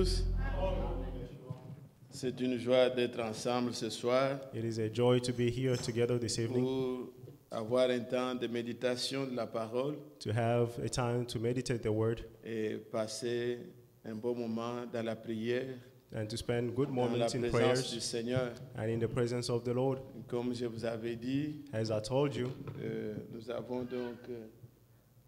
tous. C'est une joie d'être ensemble ce soir It is a joy to be here together this evening, pour avoir un temps de méditation de la parole to have a time to meditate the word et passer un bon moment dans la prière, and to spend good dans la moments in présence du prayers Seigneur. and in the presence of the Lord. Comme je vous avais dit, As I told you, nous avons donc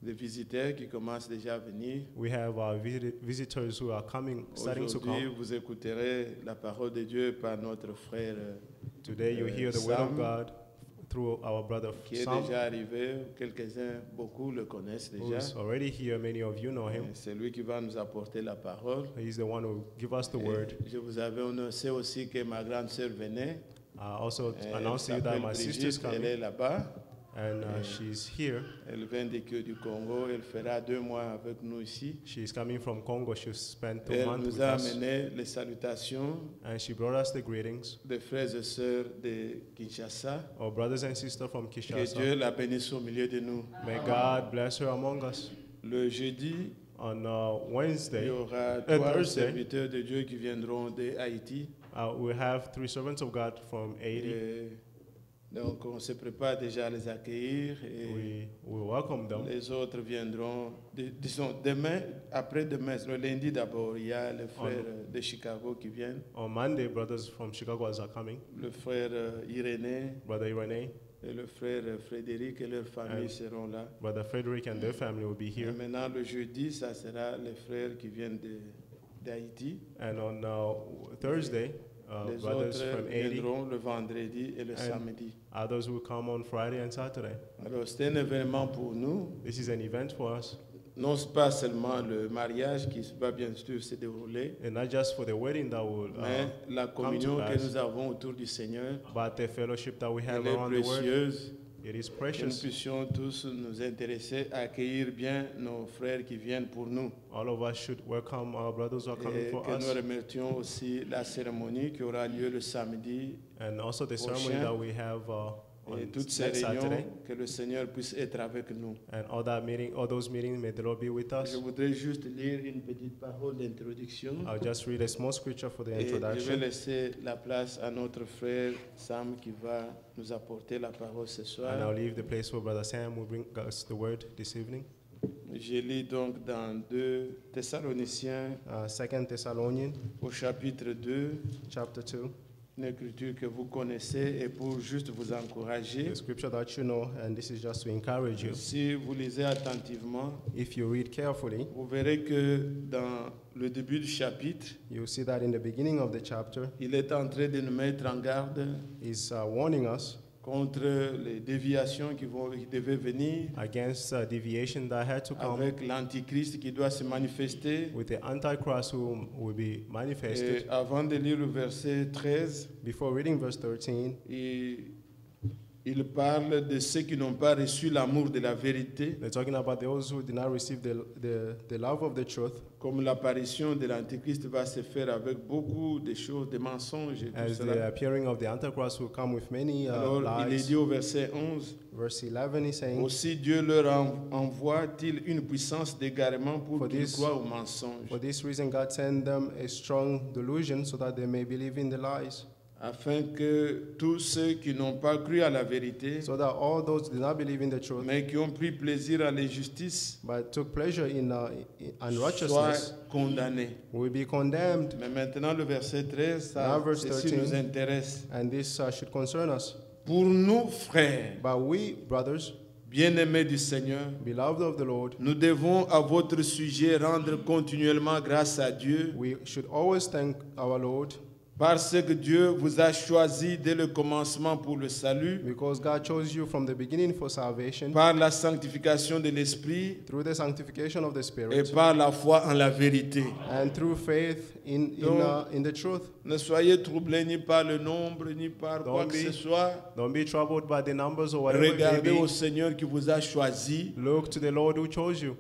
des visiteurs qui commencent déjà à venir. we have our visitors who are starting to Aujourd'hui, come. vous écouterez la parole de Dieu par notre frère Today you hear the word Sam, of God through our brother qui est Sam, déjà arrivé. Quelques-uns, beaucoup le connaissent who déjà. is already here. Many of you know him. C'est lui qui va nous apporter la parole. He's the one who give us the word. Je vous avais annoncé aussi que ma grande sœur venait. I also Elle announced to you that s'appelle my sister is Brigitte, elle coming, est là-bas. and she's here. Elle vient du Congo. Elle fera 2 mois avec nous ici. She's coming from Congo. She'll spend 2 Elle months nous with a us, amené les salutations and she brought us the greetings. des frères et sœurs de Kinshasa. Our brothers and sisters from Que Kinshasa. Dieu la bénisse au milieu de nous. May God bless her among us. Le jeudi, On il y Wednesday, aura 3 Thursday, serviteurs de Dieu qui viendront de Haïti. we have 3 servants of God from Haiti. Et donc, on se prépare déjà à les accueillir. Et We welcome them. les autres viendront, disons, demain, après-demain, le lundi d'abord, il y a les frères de Chicago qui viennent. On Monday, brothers from Chicago are coming. Le frère Irénée Brother Irene, et le frère Frédéric et leur famille seront là. Brother Frederick and their family will be Et here. maintenant, le jeudi, ça sera les frères qui viennent d'Haïti. And on Thursday, Les brothers autres from Haiti, viendront le vendredi et le samedi. others will come on Friday and Saturday. Alors, c'est un événement pour nous. This is an event for us, Non, ce n'est pas seulement le mariage qui va bien sûr se dérouler, and not just for the wedding that will, mais la communion que pass. nous avons autour du Seigneur, but the fellowship that we have elle est around the word. précieuse. It is Que nous precious. puissions tous nous intéresser à accueillir bien nos frères qui viennent pour nous. All of us should welcome our brothers who are coming Et for que nous us, remercions aussi la cérémonie qui aura lieu le samedi and also the ceremony prochain. that we have et on toutes ces next réunions, Saturday, que le Seigneur puisse être avec nous. and all those meetings. May the Lord be with us. Je voudrais juste lire une petite parole d'introduction. I'll just read a small scripture for the Et je vais introduction, laisser la place à notre frère Sam qui va nous apporter la parole ce soir. and I'll leave the place where Brother Sam will bring us the word this evening. Je lis donc dans 2 Thessaloniciens 2 Thessalonians au chapitre 2, chapter 2, une écriture que vous connaissez et pour juste vous encourager. the scripture that you know, and this is just to encourage you. Si vous lisez attentivement, If you read carefully, vous verrez que dans le début du chapitre, you'll see that in the beginning of the chapter, il est en train de nous mettre en garde he's warning us contre les déviations qui devaient venir against deviation that had to come avec l'antichrist qui doit se manifester. with the Antichrist who will be manifested. Et avant de lire le verset 13, Before reading verse 13, il parle de ceux qui n'ont pas reçu l'amour de la vérité, they're talking about those who did not receive the love of the truth, comme l'apparition de l'antichrist va se faire avec beaucoup de choses, de mensonges et tout as the cela. appearing of the Antichrist will come with many Alors, il est lies. dit au verset 11, Verse 11 is saying, aussi Dieu leur envoie-t-il une puissance d'égarement pour For qu'ils this- croient aux mensonges, for this reason God sent them a strong delusion so that they may believe in the lies, afin que tous ceux qui n'ont pas cru à la vérité, so that all those who did not believe in the truth mais qui ont pris plaisir à l'injustice, but took pleasure in soient unrighteousness condamnés. will be condemned. Mais maintenant, le verset 13, Now, verse ceci 13. nous intéresse. And this should concern us. Pour nous, frères, But we, brothers, bien-aimés du Seigneur, beloved of the Lord, nous devons à votre sujet rendre continuellement grâce à Dieu, we should always thank our Lord parce que Dieu vous a choisi dès le commencement pour le salut, because God chose you from the beginning for salvation par la sanctification de l'Esprit through the sanctification of the et Spirit par la foi en la vérité. and through faith in the truth. Ne soyez troublés ni par le nombre, ni par quoi Donc, que ce soit. Don't be troubled by the numbers or whatever it may Regardez au be. Seigneur qui vous a choisi, Look to the Lord who chose you,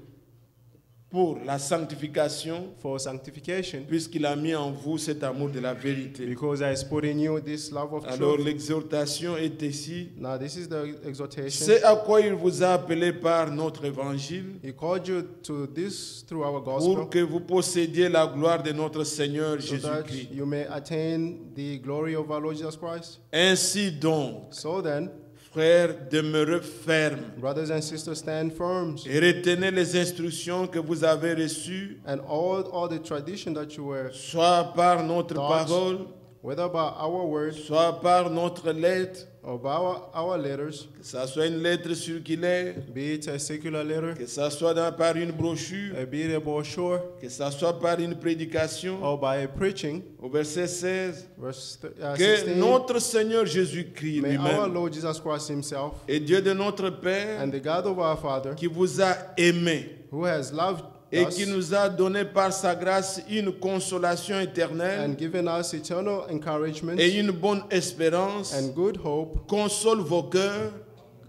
pour la sanctification, for sanctification, puisqu'il a mis en vous cet amour de la vérité. because He has put in you this love of Alors truth. l'exhortation est ici. Now this is the exhortation. C'est à quoi il vous a appelé par notre évangile, He called you to this through our gospel, pour que vous possédiez la gloire de notre Seigneur so that Jésus-Christ. you may attain the glory of our Lord Jesus Christ. Ainsi donc, So then, frères, demeurez fermes brothers and sisters, stand firm, et retenez les instructions que vous avez reçues, and all the tradition that you were, soit par notre Thoughts. parole, whether by our words soit par notre lettre, or by our letters, que ça soit une lettre circulaire, be it a secular letter, que ça soit par une brochure, be it a brochure, que ça soit par une prédication. or by a preaching, Au verset 16, verse que 16, notre Seigneur Jésus-Christ may our lui-même Lord Jesus Christ Himself et Dieu de notre Père, and the God of our Father, qui vous a aimés who has loved et us qui nous a donné par sa grâce une consolation éternelle and given us eternal encouragement et une bonne espérance, and good hope, console vos cœurs,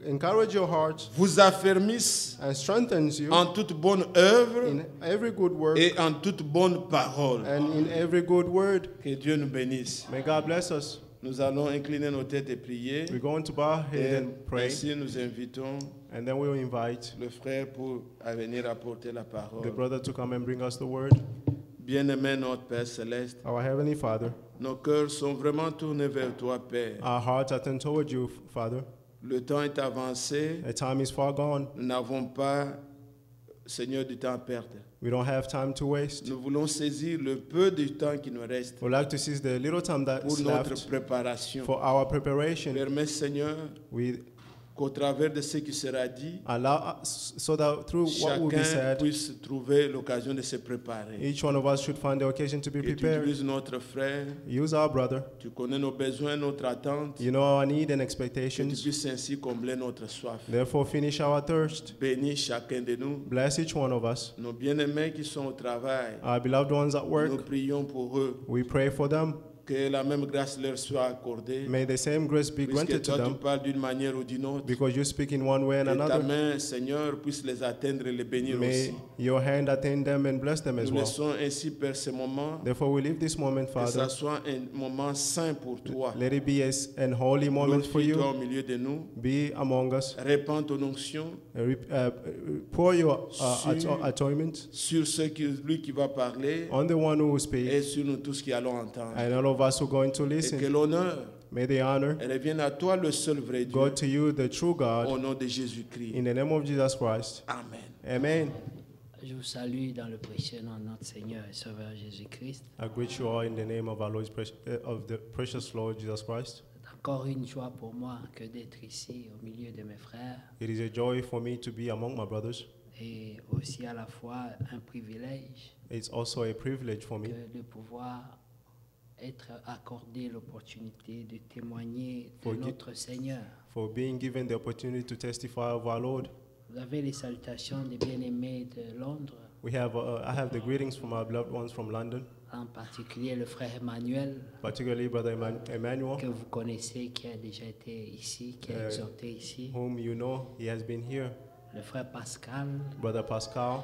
encourage your heart vous affermisse and strengthens you en toute bonne œuvre in every good work et en toute bonne parole. and in every good word. Que Dieu nous bénisse. May God bless us. Nous allons incliner nos têtes et prier. We're going to bow our head Et and pray, ainsi nous invitons and then we'll invite le frère pour venir apporter la the parole. brother to come and bring us the word. Bien-aimé notre Père Céleste, Our Heavenly Father, nos cœurs sont vraiment tournés vers toi, Père. our hearts are turned toward you, Father. Le temps est avancé. The time is far gone. Nous n'avons pas, Seigneur, du temps à perdre. We don't have time to waste. Nous voulons saisir le peu de temps qui nous reste We'd like to seize the little time pour that's notre left préparation. for our preparation. Permets, Seigneur, We qu'au travers de ce qui sera dit, allow us so that through what will be chacun said, puisse trouver l'occasion de se préparer. each one of us should find the occasion to be Et tu prepared. utilises notre frère, Use our brother. tu connais nos besoins, notre attente, You know our need and que tu expectations. puisses ainsi combler notre soif. Therefore, finish our thirst. Bénis chacun de nous, Bless each one of us. nos bien-aimés qui sont au travail. Our beloved ones at Nous work, prions pour eux, we pray for them. que la même grâce leur soit accordée. May the same grace be Puisque granted to toi, tu them, parles d'une manière ou d'une autre. because you speak in one way and Que ta another. main, Seigneur, puisse les atteindre et les bénir May aussi. your hand attain them and bless them as Nous well. laissons ainsi, Père, ce moment, Therefore, we leave this moment, que Father. ça soit un moment saint pour toi. Let it be an holy moment for Glorifie-toi you. au milieu de nous. Be among us. Répands ton onction Pour your Sur- atonement sur lui qui va parler on the one who will et speak, sur nous tous qui allons entendre. and all of us who are going to Et que listen. l'honneur May the honor revienne à toi, le seul vrai Dieu, go to you, the true God, au nom de Jésus-Christ. in the name of Jesus Christ. Amen. Amen. Je vous salue dans le précieux nom de notre Seigneur et Sauveur Jésus-Christ. I greet you all in the name of our of the precious Lord Jesus Christ. C'est encore une joie pour moi que d'être ici au milieu de mes frères It is a joy for me to be among my brothers. et aussi à la fois un privilège It's also a privilege for me de pouvoir être accordé l'opportunité de témoigner de Forgive- notre Seigneur. for being given the opportunity to testify of our Lord. Vous avez les salutations des bien-aimés de Londres, I have the greetings from our beloved ones from London, en particulier le frère Emmanuel, particularly Brother Emmanuel, que vous connaissez, qui a déjà été ici, qui a exhorté ici. whom you know, he has been here. Le frère Pascal, Brother Pascal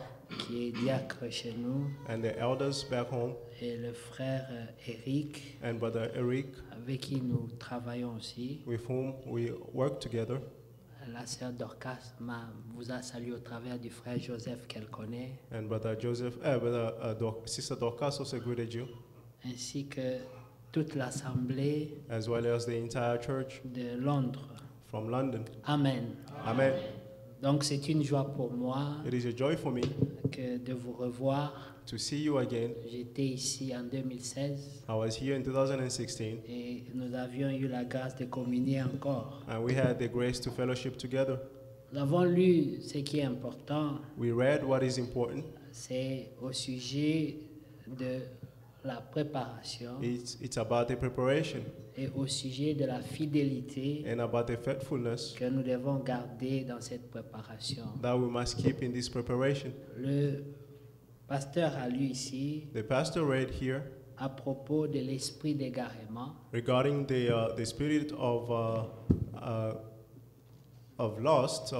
qui est diacre chez nous. and the elders back home, Et le frère Eric, and Brother Eric, avec qui nous travaillons aussi. with whom we work together. La sœur Dorcas vous a salué au travers du frère Joseph qu'elle connaît, And Brother Sister Dorcas also greeted you, ainsi que toute l'assemblée as well as the entire church de Londres. from London. Amen. Amen. Donc c'est une joie pour moi It is a joy for me que de vous revoir. to see you again. J'étais ici en 2016 I was here in 2016, et nous avions eu la grâce de communier encore. and we had the grace to fellowship together. Nous avons lu ce qui est important, We read what is important. c'est au sujet de la préparation It's about the preparation et au sujet de la fidélité and about the faithfulness que nous devons garder dans cette préparation. that we must keep in this preparation. Le pasteur a lu ici The pastor read here à propos de l'esprit d'égarement regarding the spirit of lost,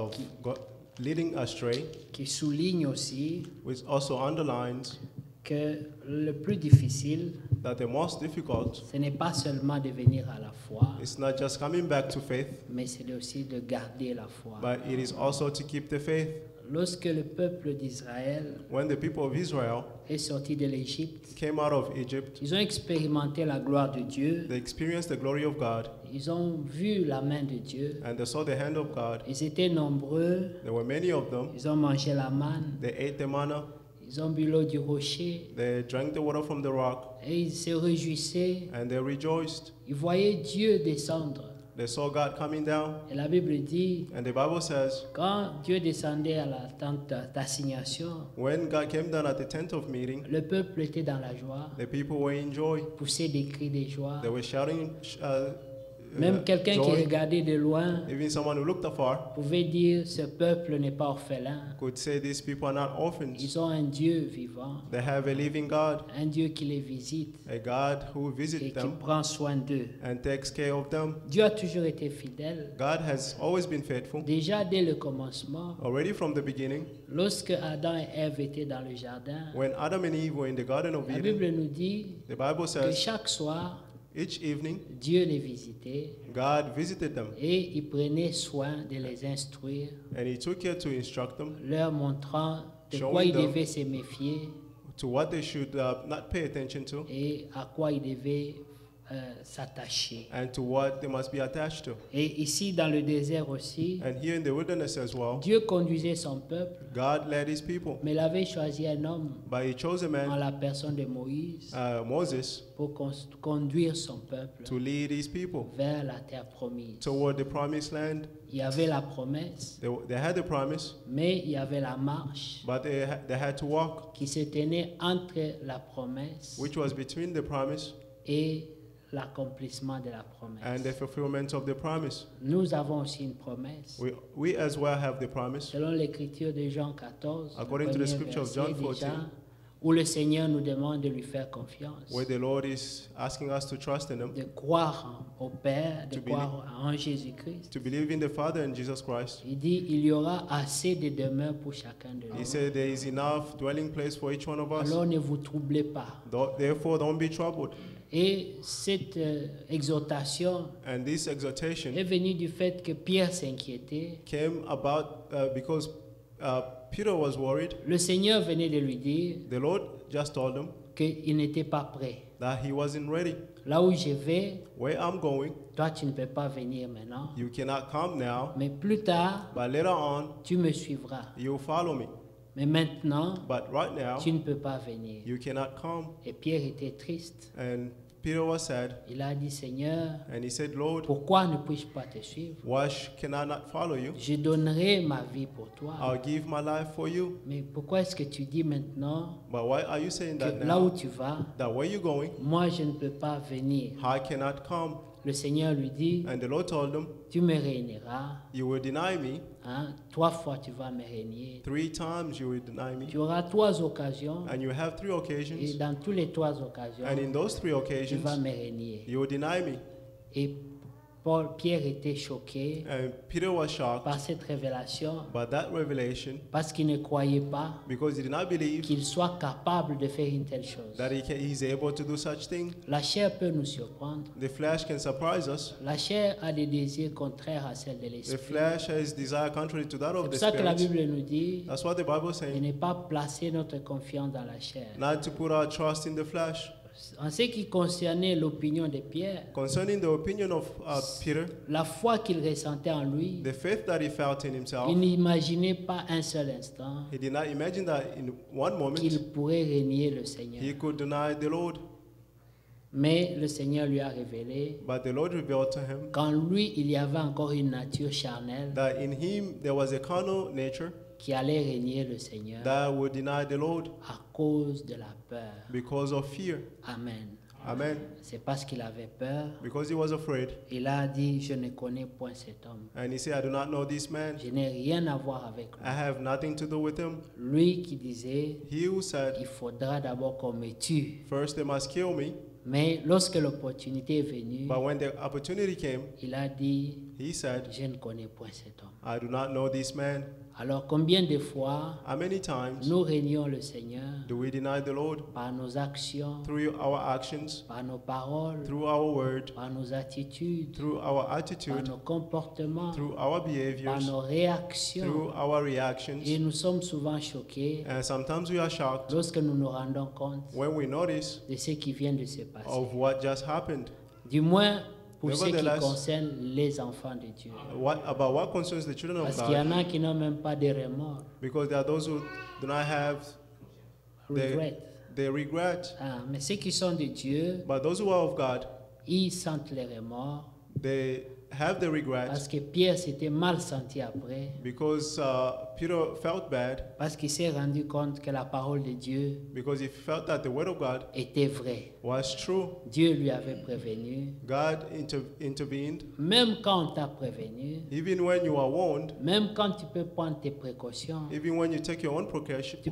leading astray, qui souligne aussi which also underlines que le plus difficile, that the most difficult ce n'est pas seulement de venir à la foi, is not just coming back to faith, mais c'est aussi de garder la foi. but it is also to keep the faith. Lorsque le peuple d'Israël When the people of Israel est sorti de l'Égypte, came out of Egypt, ils ont expérimenté la gloire de Dieu, they experienced the glory of God, ils ont vu la main de Dieu, and they saw the hand of God. ils étaient nombreux, There were many of them. ils ont mangé la manne, They ate the manna, ils ont bu l'eau du rocher, they drank the water from the rock, et ils se réjouissaient, and they rejoiced. ils voyaient Dieu descendre. They saw God coming down, Et la Bible dit, and the Bible says, quand Dieu descendait à la tente d'assignation, when God came down at the tent of meeting, le peuple était dans la joie, the people were in joy. poussait des cris de joie. They were shouting Même quelqu'un qui joy. regardait de loin Even someone who looked afar pouvait dire, ce peuple n'est pas orphelin. could say these people are not orphans. Ils ont un Dieu vivant, They have a living God, un Dieu qui les visite a God who et visits qui them prend soin d'eux. and takes care of them. Dieu a toujours été fidèle. God has always been faithful. Déjà dès le commencement, Already from the beginning, lorsque Adam et Ève étaient dans le jardin, when Adam and Eve were in the Garden of la Eden, Bible nous dit the Bible que says chaque soir, each evening Dieu les visitait God visited them et il prenait soin de les instruire, and He took care to instruct them leur montrant de Showing quoi ils them devaient se méfier to what they should not pay attention to et à quoi ils devaient s'attacher. and to what they must be attached to. Et ici dans le désert aussi, And here in the wilderness as well, Dieu conduisait son peuple, God led His people, mais il avait choisi un homme but He chose a en man, la personne de Moïse Moses, pour conduire son peuple to lead His people vers la terre promise. toward the promised land. Il y avait la promesse, They had the promise, mais il y avait la marche but they had to walk, qui se tenait entre la promesse which was between the promise et l'accomplissement de la promesse. and the fulfillment of the promise. Nous avons aussi une promesse. We as well have the promise. Selon l'écriture de Jean 14, le According to the premier scripture of verset John 14, déjà, où le Seigneur nous demande de lui faire confiance, where the Lord is asking us to trust in Him, de croire au Père, de To croire en Jésus-Christ. to believe in the Father and Jesus Christ. Il dit, il y aura assez de demeures pour chacun de He nous. said there is enough dwelling place for each one of us. Alors ne vous troublez pas. Therefore, don't be troubled. Et cette exhortation And this exhortation est venue du fait que Pierre s'inquiétait. came about because Peter was worried. Le Seigneur venait de lui dire The Lord just told him qu'il n'était pas prêt. that he wasn't ready. Là où je vais, Where I'm going, toi tu ne peux pas venir maintenant. you cannot come now, Mais plus tard, but later on, tu me suivras. you'll follow me. Mais maintenant, But right now, tu ne peux pas venir. you cannot come. Et Pierre était triste. And Peter was sad, Il a dit, Seigneur, and he said, Lord, pourquoi ne puis-je pas te suivre? why can I not follow you? Je donnerai ma vie pour toi. I'll give my life for you. Mais pourquoi est-ce que tu dis maintenant But why are you saying that que là où now? tu vas, That where you're going, moi je ne peux pas venir? I cannot come. Le Seigneur lui dit, And the Lord told him, tu me régneras. you will deny me. Hein? 3 fois tu vas me régner. 3 times you will deny me. Tu auras 3 occasions. And you have 3 Et occasions. dans toutes les 3 occasions, And in those 3 tu occasions, vas me régner. you will deny me. Et Pierre était choqué And Peter was shocked par cette révélation by that revelation parce qu'il ne croyait pas because he did not believe qu'il soit capable de faire une telle chose. that he's able to do such thing. La chair peut nous surprendre. The flesh can surprise us. La chair a des désirs contraires à celles de The l'esprit. flesh has desire contrary to that C'est of pour the ça que la spirit. Bible nous dit That's what the Bible is de saying. ne pas placer notre confiance dans la chair. Not to put our trust in the flesh. En ce qui concernait l'opinion de Pierre, Concerning the opinion of Peter, la foi qu'il ressentait en lui, the faith that he felt in himself, il n'imaginait pas un seul instant he did not imagine that in one moment qu'il pourrait régner le Seigneur. he could deny the Lord. Mais le Seigneur lui a révélé But the Lord revealed to him qu'en lui, il y avait encore une nature charnelle that in him there was a carnal nature qui allait régner le Seigneur that would deny the Lord à cause de la peur. because of fear. Amen. Amen. C'est parce qu'il avait peur. Because he was afraid. Il a dit, je ne connais point cet homme. And he said, I do not know this man. Je n'ai rien à voir avec lui. I have nothing to do with him. Lui qui disait, He who said, il faudra d'abord qu'on me tue. first they must kill me. Mais lorsque l'opportunité est venue, But when the opportunity came, il a dit, he said, je ne connais point cet homme. I do not know this man. Alors combien de fois How many times nous régnons le Seigneur do we deny the Lord? par nos actions, Through our actions, par nos paroles, through our word, par nos attitudes, through our par attitude, nos comportements, through our par behaviors, nos réactions. through our Et reactions. nous sommes souvent choqués And sometimes we are shocked lorsque nous nous rendons compte when we notice de ce qui vient de se passer. of what just happened. Du moins pour ce qui Nevertheless, concerne les enfants de Dieu. What concerns the children of Parce qu'il y en God? a qui n'ont même pas de remords, Because there are those who do not have, regrets. they regret. Ah, mais ceux qui sont de Dieu, But those who are of God, ils sentent les remords. they have the regret Parce que Pierre s'était mal senti après. because Peter felt bad Parce qu'il s'est rendu compte que la parole de Dieu because he felt that the word of God était vraie. was true. Dieu lui avait prévenu. God intervened. Même quand on t'a prévenu, Even when you are warned, même quand tu peux prendre tes précautions, even when you take your own tu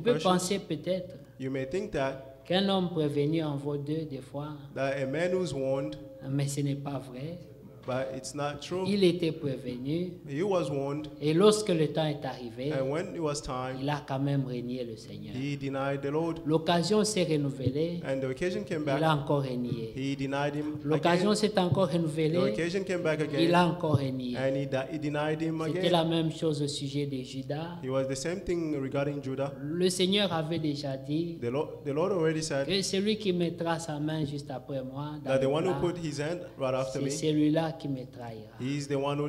peux precautions, penser peut-être you may think that qu'un homme prévenu en vaut deux des fois, a man who's warned, mais ce n'est pas vrai. but it's not true. Il était prévenu He was warned, et lorsque le temps est arrivé, and when it was time, il a quand même régné le Seigneur. he denied the Lord. L'occasion s'est renouvelée, And the occasion came il a back, encore régné. he denied him L'occasion again. s'est encore The renouvelée, occasion came back il again, a encore régné. and he denied him C'était la again. même chose au sujet de Judas. It was the same thing regarding Judah. Le Seigneur avait déjà dit The Lord already said que celui qui mettra sa main juste après moi, dans that the le one who plat, put his hand right after c'est me, celui-là qui me trahira. he's the one who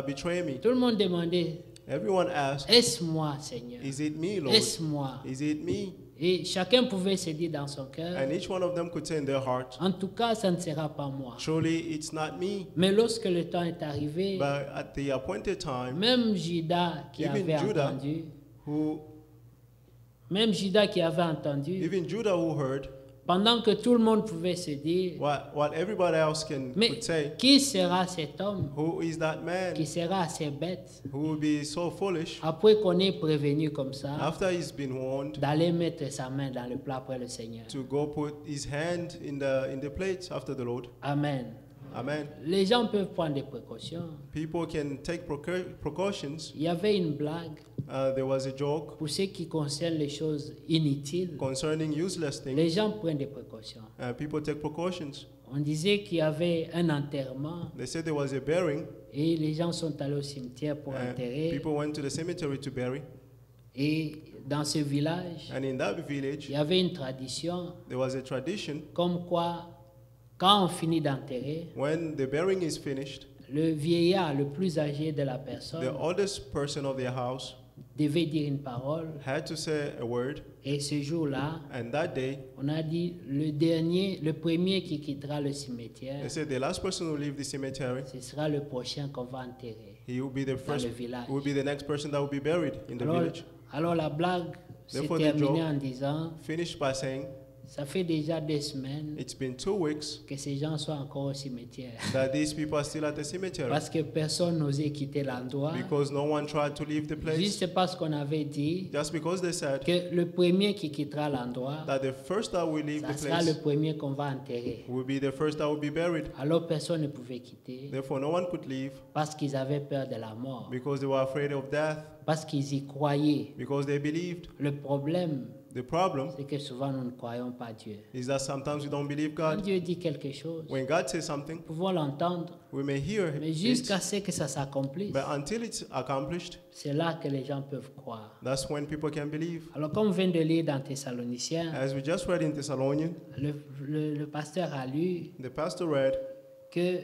betrayed me. Tout le monde demandait, Everyone asked, est-ce moi, Seigneur? is it me, Lord? Est-ce moi? Is it me? Et chacun pouvait se dire dans son cœur, And each one of them could say in their heart, en tout cas, ça ne sera pas moi. surely it's not me. Mais lorsque le temps est arrivé, But at the appointed time, même Judas qui Even avait Judah, entendu, who même Judas qui avait entendu, even Judah who heard pendant que tout le monde pouvait se dire, what everybody else mais could say, qui sera cet homme who is that qui man sera assez bête who will be so foolish après qu'on ait prévenu comme ça after he's been warned d'aller mettre sa main dans le plat après le Seigneur? to go put his hand in the plate after the Lord? Amen. Amen. Les gens peuvent prendre des précautions. People can take precautions. Il y avait une blague There was a joke pour ce qui concerne les choses inutiles. concerning useless Les things. gens prennent des précautions. People take precautions. On disait qu'il y avait un enterrement They said there was a burying. et les gens sont allés au cimetière pour enterrer. People went to the cemetery to bury. Et dans ce village, And in that il village, y avait une tradition there was a tradition. comme quoi, quand on finit d'enterrer, When the burying is finished, le vieillard le plus âgé de la the personne oldest person of their house devait dire une parole. had to say a word. Et ce jour-là, And that day, on a dit le premier qui quittera le cimetière, they said the last person who leave the cemetery, ce sera le prochain qu'on va enterrer he will be the dans first, le village. will be the next person that will be buried in the village. Alors la blague s'est Therefore, the terminée joke en disant, Finished by saying, ça fait déjà 2 semaines it's been 2 weeks que ces gens sont encore au cimetière. that these people are still at the cemetery Parce que personne n'osait quitter l'endroit. because no one tried to leave the place. Juste parce qu'on avait dit Just because they said que le premier qui quittera l'endroit, that the first that will leave ça the sera le place premier qu'on va enterrer. will be the first that will be buried. Alors personne ne pouvait quitter Therefore, no one could leave parce qu'ils avaient peur de la mort, because they were afraid of death, parce qu'ils y croyaient. because they believed. Le problème, The problem c'est que souvent nous ne croyons pas Dieu. is that sometimes we don't believe Quand God. Dieu dit quelque chose, When God says something, nous pouvons l'entendre, we may hear mais it, jusqu'à ce que ça s'accomplisse, but until it's accomplished, c'est là que les gens peuvent croire. that's when people can believe. Alors comme on vient de lire dans Thessaloniciens, As we just read in Thessalonians, le pasteur a lu the pastor read que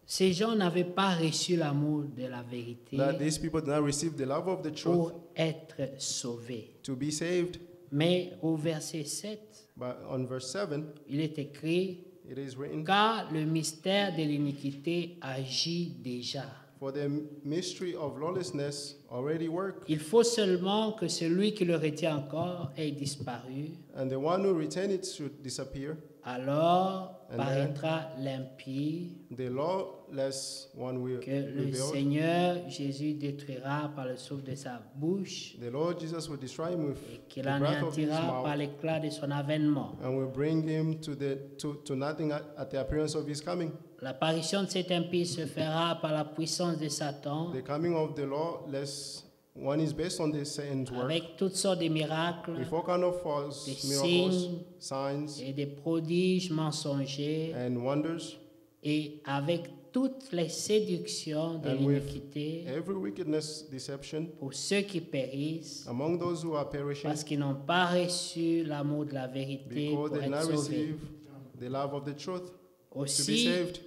ces gens n'avaient pas reçu l'amour de la vérité that these people did not receive the love of the truth pour être sauvés. to be saved. Mais au verset 7, But on verse 7, il est écrit, it is written, car le mystère de l'iniquité agit déjà. for the mystery of lawlessness already work, Il faut seulement que celui qui le retient encore ait disparu. and the one who retained it should disappear. Alors And paraîtra l'impie The lawless one will que le reveal. Seigneur Jésus détruira par le souffle de sa bouche The Lord Jesus will destroy him with et qu'il the breath of his anéantira par mouth, l'éclat de son avènement. and will bring him to nothing at the appearance of his coming. L'apparition de cet impie se fera par la puissance de Satan The coming of the lawless One is based on the Satan's work, avec toutes sortes de miracles with all kind of false des miracles, signes signs, et des prodiges mensongers and wonders, et avec toutes les séductions de and with l'iniquité every wickedness, deception, pour ceux qui périssent among those who are perishing, parce qu'ils n'ont pas reçu l'amour de la vérité because pour they did être not sauvés. receive the love of the truth to be Aussi, saved.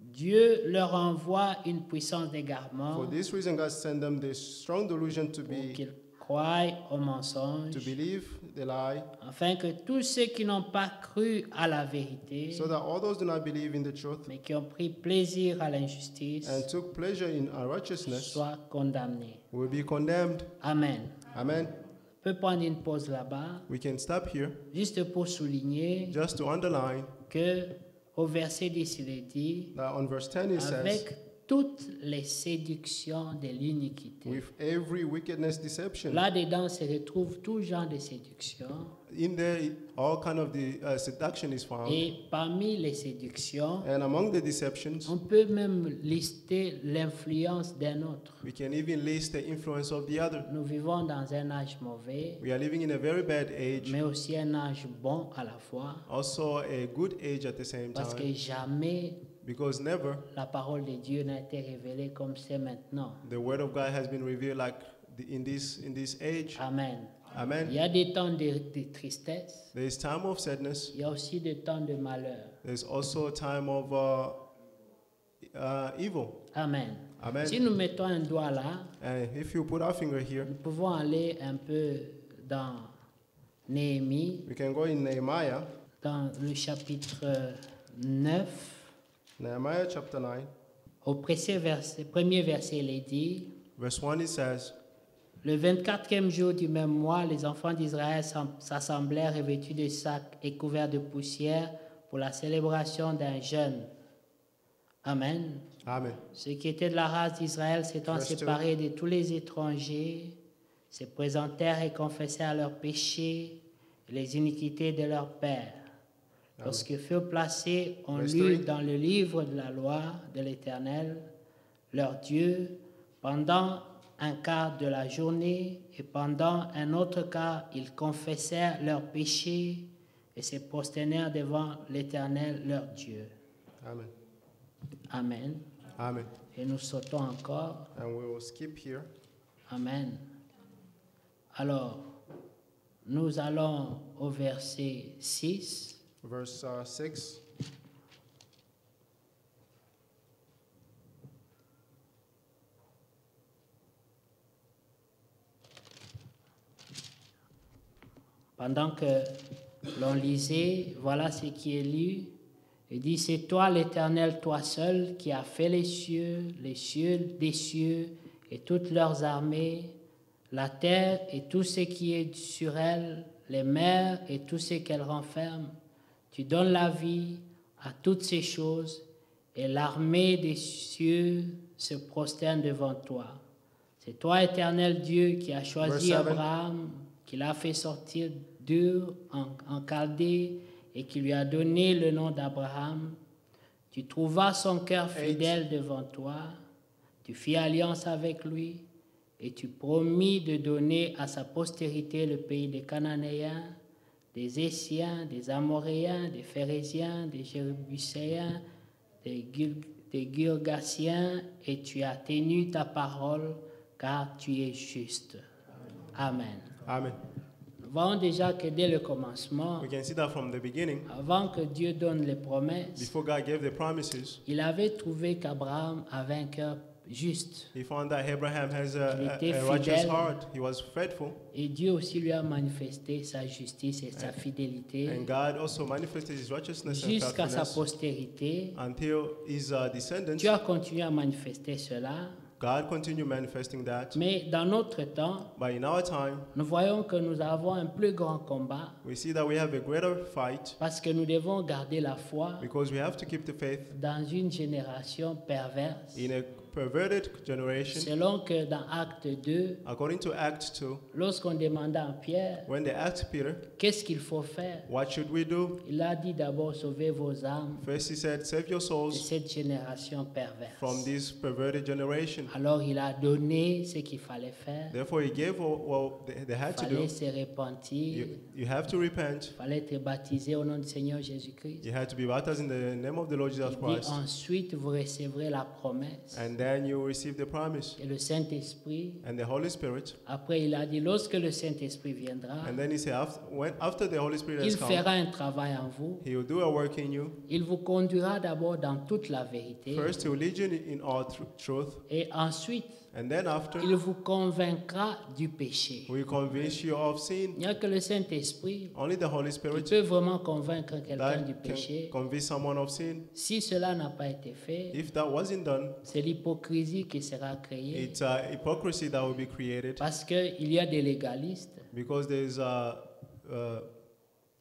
Dieu leur envoie une puissance For d'égarement this reason, God sent them this strong delusion to pour qu'ils croient au mensonge, believe the lie, afin que tous ceux qui n'ont pas cru à la vérité, so that all those do not believe in the truth mais qui ont pris plaisir à l'injustice, and took pleasure in unrighteousness soient condamnés. will be condemned. Amen. Amen. On peut prendre une pause là-bas, We can stop here juste pour souligner just to underline que au verset 10, il est dit, that on verse 10 it says, avec toutes les séductions de l'iniquité. with every wickedness, deception. Là-dedans se retrouve tout genre de séduction. In there, all kind of the seduction is found. Et parmi les séductions, And among the deceptions, on peut même lister l'influence d'un autre. we can even list the influence of the other. Nous vivons dans un âge mauvais, We are living in a very bad age, mais aussi un âge bon à la fois, also a good age at the same parce que time, jamais because never la parole de Dieu n'a été révélée comme c'est maintenant. the word of God has been revealed like in this age. Amen. Il Amen. y a des temps de tristesse, There is time of sadness. il y a aussi des temps de malheur. There's also a time of evil. Amen. Amen. Si nous mettons un doigt là, And if you put our finger here, nous pouvons aller un peu dans Néhémie, we can go in Nehemiah, dans le chapitre 9, Nehemiah chapter 9, au premier verset, il est dit, verse 1, it says, le 24e jour du même mois, les enfants d'Israël s'assemblèrent revêtus de sacs et couverts de poussière pour la célébration d'un jeûne. Amen. Amen. Ceux qui étaient de la race d'Israël s'étant Verse 2. séparés de tous les étrangers, se présentèrent et confessèrent leurs péchés et les iniquités de leurs pères. Lorsque furent placés, on Verse lut 3. dans le livre de la loi de l'Éternel, leur Dieu, pendant un quart de la journée et pendant un autre quart, ils confessèrent leurs péchés et se prosternèrent devant l'Éternel, leur Dieu. Amen. Amen. Amen. Et nous sautons encore. And we will skip here. Amen. Alors, nous allons au verset 6. Verse 6. Pendant que l'on lisait, voilà ce qui est lu. Il dit, c'est toi l'Éternel, toi seul, qui as fait les cieux des cieux et toutes leurs armées, la terre et tout ce qui est sur elle, les mers et tout ce qu'elle renferme. Tu donnes la vie à toutes ces choses et l'armée des cieux se prosterne devant toi. C'est toi, Éternel Dieu, qui as choisi Verse 7. Abraham, qui l'a fait sortir d'Ur en Chaldée et qui lui a donné le nom d'Abraham. Tu trouvas son cœur fidèle devant toi, tu fis alliance avec lui et tu promis de donner à sa postérité le pays des Cananéens, des Essiens, des Amoréens, des Phérésiens, des Jébuséens, des Girgasiens, et tu as tenu ta parole, car tu es juste. Amen. Amen. Nous voyons déjà que dès le commencement, We can see that from the beginning, avant que Dieu donne les promesses, before God gave the promises, il avait trouvé qu'Abraham avait un cœur juste. he found that Abraham has Il était a righteous fidèle. heart. He was faithful. Et Dieu aussi lui a manifesté sa justice et sa fidélité And God also manifested his righteousness and jusqu'à sa faithfulness postérité. until his descendants. Dieu a continué à manifester cela. God continued manifesting that. Mais dans notre temps, But in our time, nous voyons que nous avons un plus grand combat we see that we have a greater fight parce que nous devons garder la foi because we have to keep the faith dans une génération perverse in a perverted generation, selon que dans Acte 2, according to Acts 2, lorsqu'on demanda à Pierre, when they asked Peter, qu'est-ce qu'il faut faire? what should we do? Il a dit d'abord, sauvez vos âmes First he said, save your de souls cette génération perverse. from this perverted generation. Alors il a donné ce qu'il fallait faire. Therefore he gave what they Il had to fallait do. se repentir. You have to repent. Il fallait être baptisé au nom du Seigneur Jésus-Christ. You had to be baptized in the name of the Lord Jesus Il dit Christ. ensuite vous recevrez la promesse And then you will receive the promise et le Saint-Esprit. and the Holy Spirit. Après il a dit lorsque le Saint-Esprit viendra, And then he said, after the Holy Spirit has il come, fera un travail en vous. he will do a work in you. Il vous conduira d'abord dans toute la vérité First, he will lead you in all truth. et ensuite And then after, il vous convaincra du péché. he will convince you of sin. Il n'y a que le Saint-Esprit Only the Holy qui Spirit peut vraiment convaincre quelqu'un that du can péché. convince someone of sin. Si cela n'a pas été fait, If that wasn't done, c'est l'hypocrisie qui sera créée it's hypocrisy that will be created parce qu'il y a des légalistes. because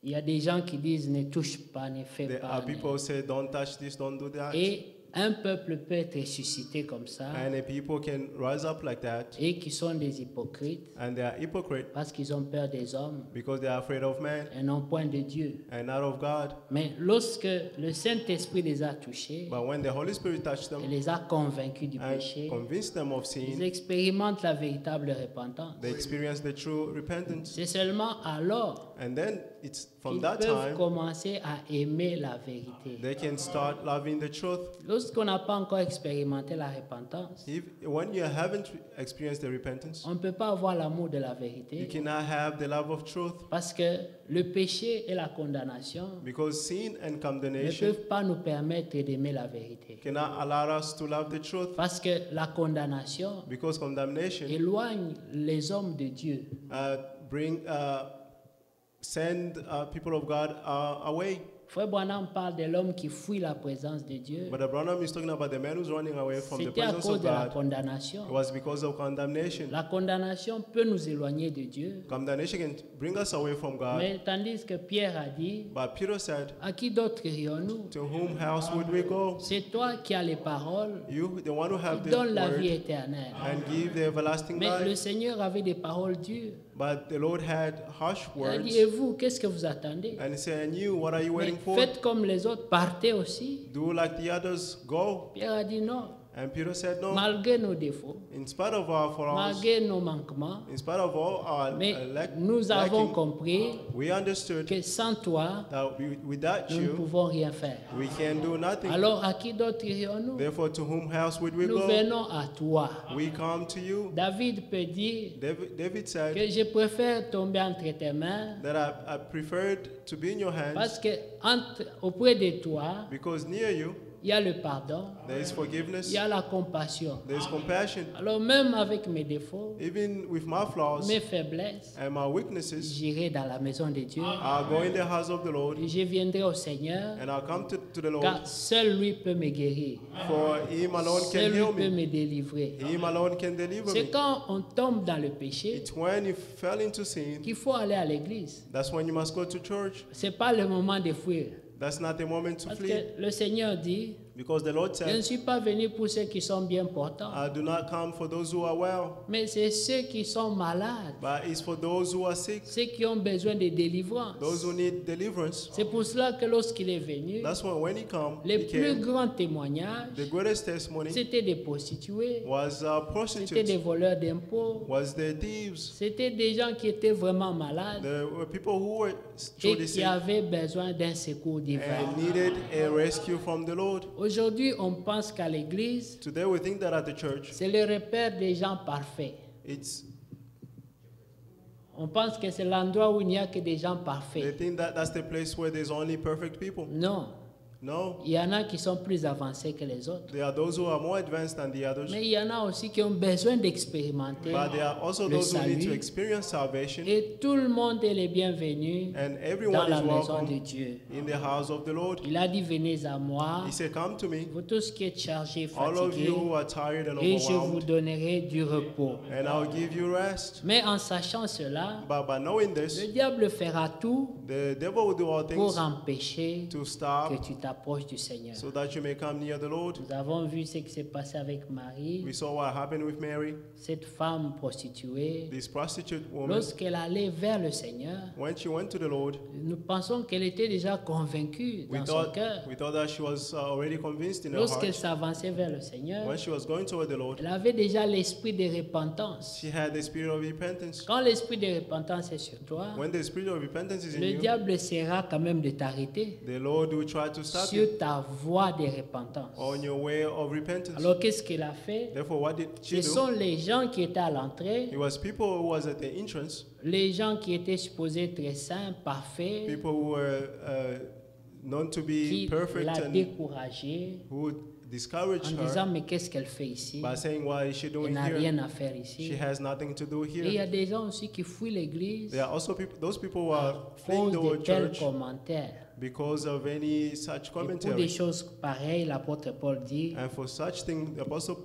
Il y a des gens qui disent ne touche pas, ne fais there pas. are people who say, don't touch this, don't do that. Et un peuple peut être ressuscité comme ça And the people can rise up like that, et qui sont des hypocrites and they are hypocrite parce qu'ils ont peur des hommes because they are afraid of man et non point de Dieu. and not of God. Mais lorsque le Saint-Esprit les a touchés But when the Holy Spirit touched et them les a convaincus du and péché, convinced them of ils sin, expérimentent la véritable repentance. they experience the true repentance. C'est seulement alors And then it's from qu'ils that peuvent time commencer à aimer la vérité. they can start loving the truth. Lorsqu'on n'a pas encore expérimenté la repentance, When you haven't experienced the repentance, on ne peut pas avoir l'amour de la you vérité cannot have the love of truth parce que le péché et la condamnation because sin and ne condemnation peuvent pas nous permettre d'aimer la vérité. cannot allow us to love the truth Parce que la condamnation because condemnation éloigne les hommes de Dieu. Send people of God away. Frère Branham parle de l'homme qui fuit la présence de Dieu. But Branham is talking about the man who's running away from the C'était à presence cause of de la God. condamnation. It was because of condemnation. La condamnation peut nous éloigner de Dieu. Condemnation can bring us away from God. Mais tandis que Pierre a dit, But Peter said, à qui d'autre irions-nous? to whom else would we go? C'est toi qui as les paroles, You, the one who have qui the donne la vie word éternelle. and give the everlasting Mais le life. Seigneur avait des paroles dures. But the Lord had harsh Il a words. dit, et vous, qu'est-ce que vous attendez? And he said, and you, what are you Mais waiting for? faites comme les autres, partez aussi. Do like the others, go. Pierre a dit non, And Peter said, no. malgré nos défauts, In spite of our flaws, malgré nos manquements, in spite of all our mais nous avons lacking, compris we understood que sans toi, that without nous ne you, pouvon rien faire. we can do nothing. Alors à qui d'autre irions-nous? Therefore, to whom else would we Nous go? venons à toi. We come to you. David peut dire David said que je préfère tomber entre tes mains that I preferred to be in your hands parce que auprès de toi, because near you il y a le pardon, there is forgiveness, il y a la compassion. there is compassion. Alors même avec mes défauts, Even with my flaws mes faiblesses, and my weaknesses, j'irai dans la maison de Dieu. I'll go in the house of the Lord Et je viendrai au Seigneur, and I'll come to the Lord, car seul lui peut me guérir. for Him alone can Seul lui heal peut me. me délivrer. Him alone can deliver C'est me. quand on tombe dans le péché It's when you fell into sin, qu'il faut aller à l'église. that's when you must go to church. C'est pas le moment de fuir. That's not the moment to Parce flee. que le Seigneur dit, Because the Lord je ne said, suis pas venu pour ceux qui sont bien portants, I do not come for those who are well, mais c'est ceux qui sont malades, but it's for those who are sick, ceux qui ont besoin de délivrance. those who need deliverance. C'est pour cela que lorsqu'il est venu, That's when he came, les he plus came, grands témoignages, the greatest testimony c'était des prostituées, was c'était des prostitutes, voleurs d'impôts, was the thieves, c'était des gens qui étaient vraiment malades the people who were et truly qui sick avaient besoin d'un secours divin. and needed a rescue from the Lord. Aujourd'hui, on pense qu'à l'église, Today we think that at the church, c'est le repère des gens parfaits. it's On pense que c'est l'endroit où il n'y a que des gens they parfaits. think that that's the place where there's only perfect people. Non, No, il y en a qui sont plus avancés que les autres. there are those who are more advanced than the others, Mais il y en a aussi qui ont besoin d'expérimenter but there are also le those who need to salut. experience salvation, Et tout le monde est le bienvenu and dans everyone la is maison de welcome Dieu. in the house of the Lord. Il a dit, venez à moi, He said, come to me, vous tous qui êtes chargés, all of fatigués, you who are tired and et je vous overwhelmed, donnerai du repos. and I'll give you rest. Mais en sachant cela, But by knowing le this, diable fera tout the devil will do all pour things empêcher to que stop tu t'approches t'approches du Seigneur. so that you may come near the Lord. Nous avons vu ce qui s'est passé avec Marie, We saw what happened with Mary, cette femme prostituée. this prostitute woman. Lorsqu'elle allait vers le Seigneur, When she went to the Lord, nous pensons qu'elle était déjà convaincue dans son cœur. we thought that she was already convinced in her Lorsqu'elle heart. s'avançait vers le Seigneur, When she was going toward the Lord, elle avait déjà l'esprit de repentance. she had the spirit of repentance. Quand l'esprit de repentance est sur toi, When the spirit of repentance is in le you, diable essaiera quand même de t'arrêter the Lord will try to stop you sur ta voie de repentance. on your way of repentance. Alors qu'est-ce qu'elle a fait? Therefore, what did Ce she sont do? les gens qui étaient à l'entrée, It was people who was at the entrance, les gens qui étaient supposés être saints, parfaits, people who were known to be qui perfect l'a and découragée who discouraged en disant her mais qu'est-ce qu'elle fait ici? by saying, "Why is she Elle doing n'a here? rien à faire She ici. has nothing to do Et il y a here." des gens aussi qui fuient l'église There are also people, those people who à are fleeing cause de the tels church commentaires. because of any such Et pour des commentary. choses pareilles, l'apôtre Paul dit, And for such thing, the Apostle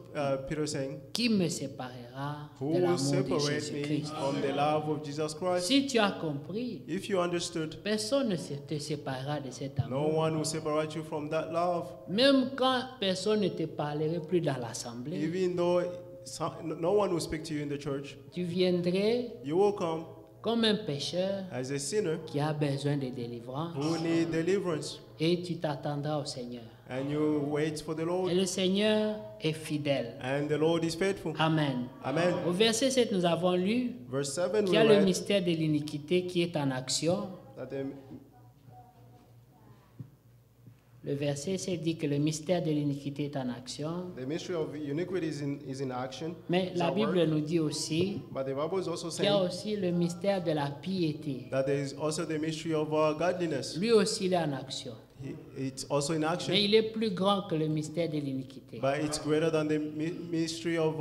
Peter saying, qui me séparera "Who de will l'amour de separate me Jésus-Christ? from the love of Jesus Christ?" Si tu as compris, If you understood, personne ne te séparera de cet no amour. one will separate you from that love. Même quand personne ne te parlerait plus dans l'assemblée, Even though no one will speak to you in the church, tu viendrais you will come comme un pécheur as a sinner qui a besoin de délivrance who need deliverance, et tu t'attendras au Seigneur. and you wait for the Et Lord, le Seigneur est fidèle. and the Lord is faithful. Amen. Amen. Au verset 7, nous avons lu Verse 7, qu'il we y a le read mystère de l'iniquité qui est en action. that Le verset 7 dit que le mystère de l'iniquité est en action. the mystery of iniquity is in action. Mais Is la at Bible work. nous dit aussi But the Bible is also qu'il y a saying aussi le mystère de la piété. that there is also the mystery of godliness. Lui aussi, il est en action. It's also in action, Mais il est plus grand que le mystère de l'iniquité. but it's greater than the mystery of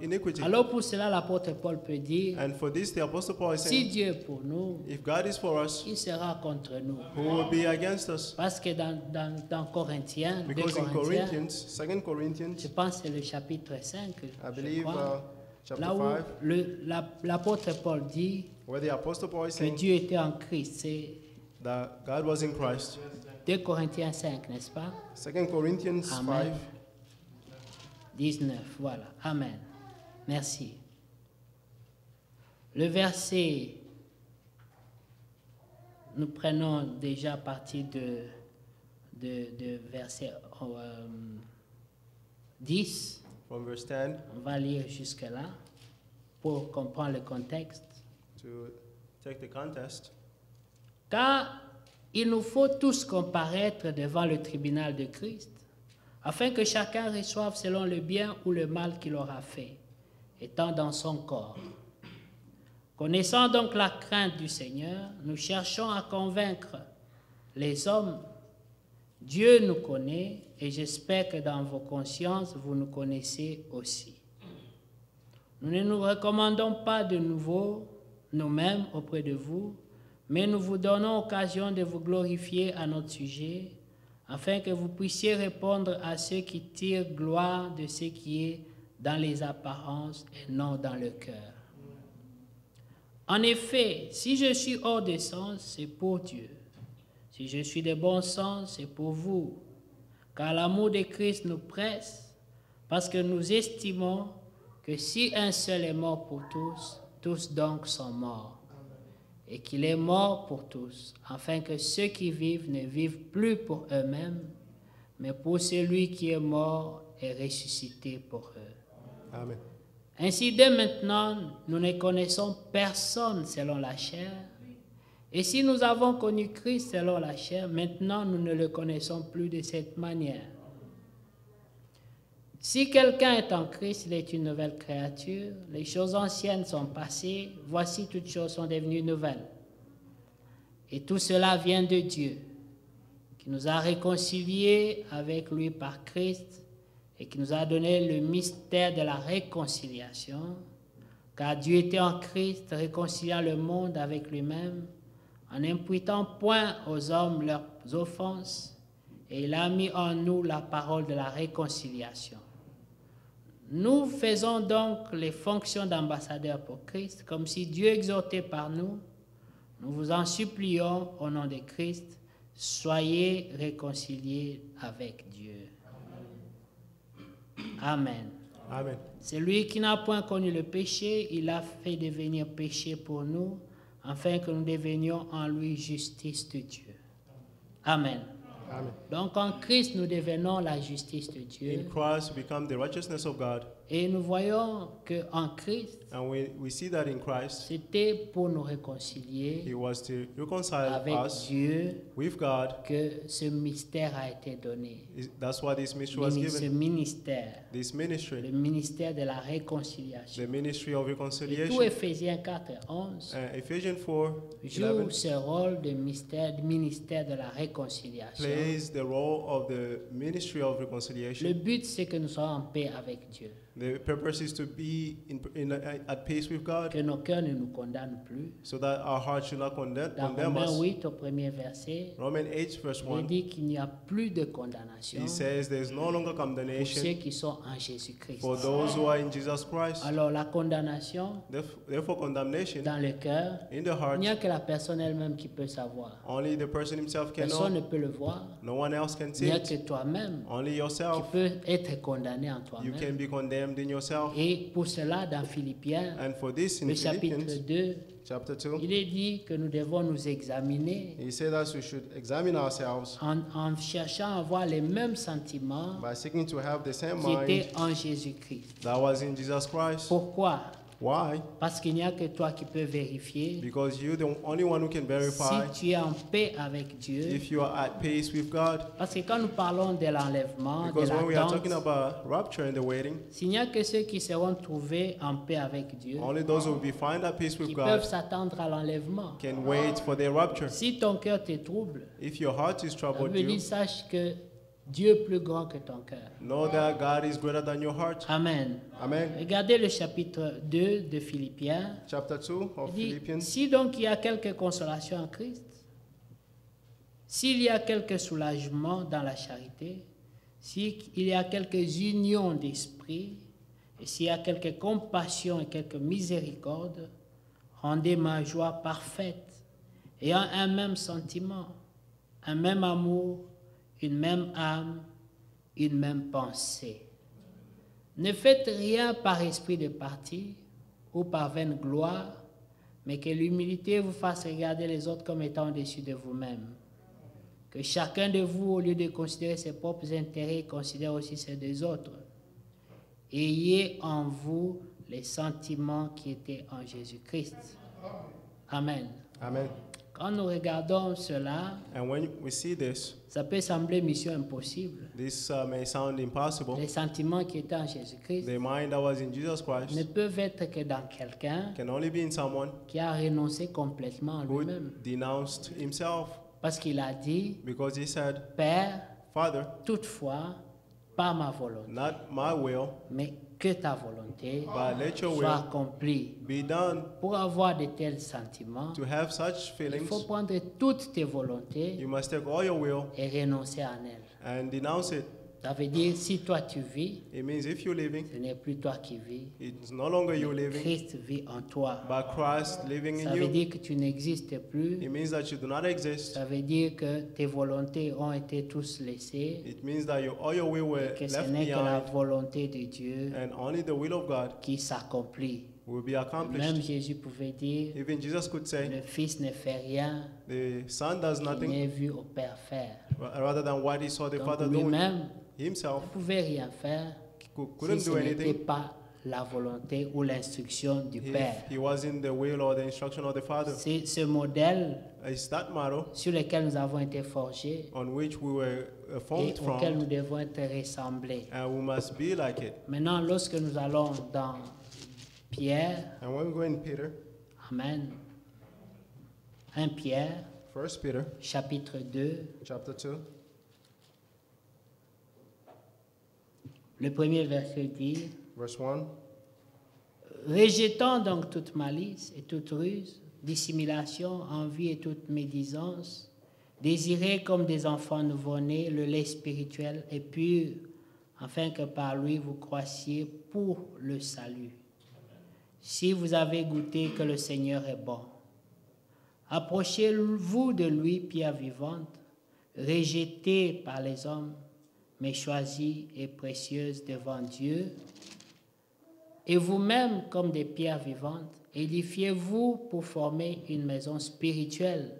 iniquity. Alors pour cela, l'apôtre Paul peut dire, And for this, the Apostle Paul is si saying, Dieu est pour nous, if God is for us, qui sera contre nous? who will be against us? Parce que dans Corinthiens, 2 Because in Corinthiens, Corinthians, 2 Corinthians, je pense que c'est le chapitre 5, I je believe crois, chapter là où 5, l'apôtre Paul dit where the Apostle Paul is que saying Dieu était en Christ. C'est that God was in Christ. 2 Corinthiens 5, n'est-ce pas? 2 Corinthians Amen. 5, 19, voilà. Amen. Merci. Le verset, nous prenons déjà partie de verset 10. from verse 10, On va lire jusque-là pour comprendre le contexte. to take the contest. Car il nous faut tous comparaître devant le tribunal de Christ, afin que chacun reçoive selon le bien ou le mal qu'il aura fait, étant dans son corps. Connaissant donc la crainte du Seigneur, nous cherchons à convaincre les hommes. Dieu nous connaît et j'espère que dans vos consciences, vous nous connaissez aussi. Nous ne nous recommandons pas de nouveau nous-mêmes auprès de vous, mais nous vous donnons occasion de vous glorifier à notre sujet, afin que vous puissiez répondre à ceux qui tirent gloire de ce qui est dans les apparences et non dans le cœur. En effet, si je suis hors de sens, c'est pour Dieu. Si je suis de bon sens, c'est pour vous. Car l'amour de Christ nous presse, parce que nous estimons que si un seul est mort pour tous, tous donc sont morts. Et qu'il est mort pour tous, afin que ceux qui vivent ne vivent plus pour eux-mêmes, mais pour celui qui est mort et ressuscité pour eux. Amen. Ainsi, dès maintenant, nous ne connaissons personne selon la chair. Et si nous avons connu Christ selon la chair, maintenant nous ne le connaissons plus de cette manière. Si quelqu'un est en Christ, il est une nouvelle créature. Les choses anciennes sont passées. Voici, toutes choses sont devenues nouvelles. Et tout cela vient de Dieu, qui nous a réconciliés avec lui par Christ et qui nous a donné le mystère de la réconciliation. Car Dieu était en Christ, réconciliant le monde avec lui-même, en n'imputant point aux hommes leurs offenses, et il a mis en nous la parole de la réconciliation. Nous faisons donc les fonctions d'ambassadeurs pour Christ, comme si Dieu exhortait par nous. Nous vous en supplions au nom de Christ, soyez réconciliés avec Dieu. Amen. Amen. Celui qui n'a point connu le péché, il a fait devenir péché pour nous, afin que nous devenions en lui justice de Dieu. Amen. Amen. Donc en Christ, nous devenons la justice de In Dieu. Christ, we become the righteousness of God. Et nous voyons qu'en Christ, And we see that in Christ, c'était pour nous réconcilier He was to reconcile avec us Dieu with God. que ce mystère a été donné. That's why this mystery was Ce given. ministère, This le ministry, ministère de la réconciliation. the ministry of Et tout reconciliation. Ephésiens 4 et 11 Ephesians 4, joue 11 ce rôle de ministère de la réconciliation. plays the role of the ministry of Le reconciliation. but, c'est que nous soyons en paix avec Dieu, The purpose is to be at peace with God, que nos cœurs ne nous condamnent plus. so that our hearts should not condemn Dans Romains us. 8, au premier verset, Romans 8, verse il 1, dit qu'il n'y a plus de condamnation he says there is no longer pour ceux condemnation qui sont en Jésus-Christ. for those who are in Jesus Christ. Alors la condamnation Therefore, condemnation dans le cœur, in the il heart, n'y a que la personne elle-même qui peut savoir. only the person himself can Personne ne know. peut le voir. No one else can Il see n'y a it. que toi-même Only qui yourself. peux être condamné en You toi-même. can be condemned in yourself. Et pour cela, dans Philippiens, And for this, in le chapitre Philippians 2, Chapter 2, il est dit que nous devons nous examiner he said that we should examine ourselves en cherchant à avoir les mêmes sentiments by seeking to have the same qui mind étaient en Jésus-Christ. that was in Jesus Christ. Pourquoi? Why? Parce qu'il n'y a que toi qui peux vérifier Because you're the only one who can verify si tu es en paix avec Dieu. if you are at peace with God. Parce que quand nous parlons de l'enlèvement, de Because when we are talking l'attente, about rapture and the waiting, s'il n'y a que ceux qui seront trouvés en paix avec Dieu, only those who will be found at peace qui with peuvent God s'attendre à l'enlèvement. can wait for their rapture. Si ton cœur te trouble, If your heart is ça troubled, veut dire you sache que Dieu est plus grand que ton cœur. know that God is greater than your heart. Amen. Amen. Regardez le chapitre 2 de Philippiens. Chapter 2 of Il dit, Philippians. si donc il y a quelque consolation en Christ, s'il y a quelque soulagement dans la charité, s'il y a quelques unions d'esprit, et s'il y a quelque compassion et quelque miséricorde, rendez ma joie parfaite, ayant un même sentiment, un même amour, une même âme, une même pensée. Ne faites rien par esprit de parti ou par vaine gloire, mais que l'humilité vous fasse regarder les autres comme étant au-dessus de vous-même. Que chacun de vous, au lieu de considérer ses propres intérêts, considère aussi ceux des autres. Ayez en vous les sentiments qui étaient en Jésus-Christ. Amen. Amen. Quand nous regardons cela, And when we see this, ça peut sembler mission impossible. this may sound impossible. Les sentiments qui étaient en Jésus-Christ The mind that was in Jesus ne Christ peuvent être que dans quelqu'un can only be in someone qui a renoncé complètement à who lui-même. denounced himself, Parce qu'il a dit, because he said, Père, Father, toutefois, pas ma volonté, not my will, mais que ta volonté but let your soit will accomplie. be done. Pour avoir de tels sentiments, To have such il feelings, faut prendre toutes tes volontés you must take all your will et renoncer à elles. and denounce it. Ça veut dire, si toi tu vis, It means if you're living, ce n'est plus toi qui vis, it's no longer you living, Christ vit en toi. but Christ living Ça in veut you. dire que tu n'existes plus. It means that you do not exist. Ça veut dire que tes volontés ont été tous laissées It means that all your will were et que ce left n'est que la behind, volonté de Dieu and only the will of God qui s'accomplit. will be Même accomplished. Jésus pouvait dire, Even Jesus could say, le Fils ne fait rien the Son does qu'il nothing n'ait vu au Père faire. rather than what he saw the Donc Father doing. lui-même Himself ne pouvait rien faire si couldn't ce do n'était anything pas la volonté ou l'instruction du Père. if he wasn't the will or the instruction of the Father. C'est ce modèle It's that model sur lequel nous avons été forgés on which we were et formed auquel nous from, devons être ressemblés. and we must be like it. Maintenant, lorsque nous allons dans Pierre, And when we go in Peter, Amen, 1 Pierre, 1 Peter, chapitre 2, chapter 2, le premier verset dit, verse 1. rejetant donc toute malice et toute ruse, dissimulation, envie et toute médisance, désirez comme des enfants nouveau-nés le lait spirituel et pur, afin que par lui vous croissiez pour le salut. Si vous avez goûté que le Seigneur est bon, approchez-vous de lui, pierre vivante, rejetée par les hommes, mais choisie et précieuse devant Dieu. Et vous-même, comme des pierres vivantes, édifiez-vous pour former une maison spirituelle,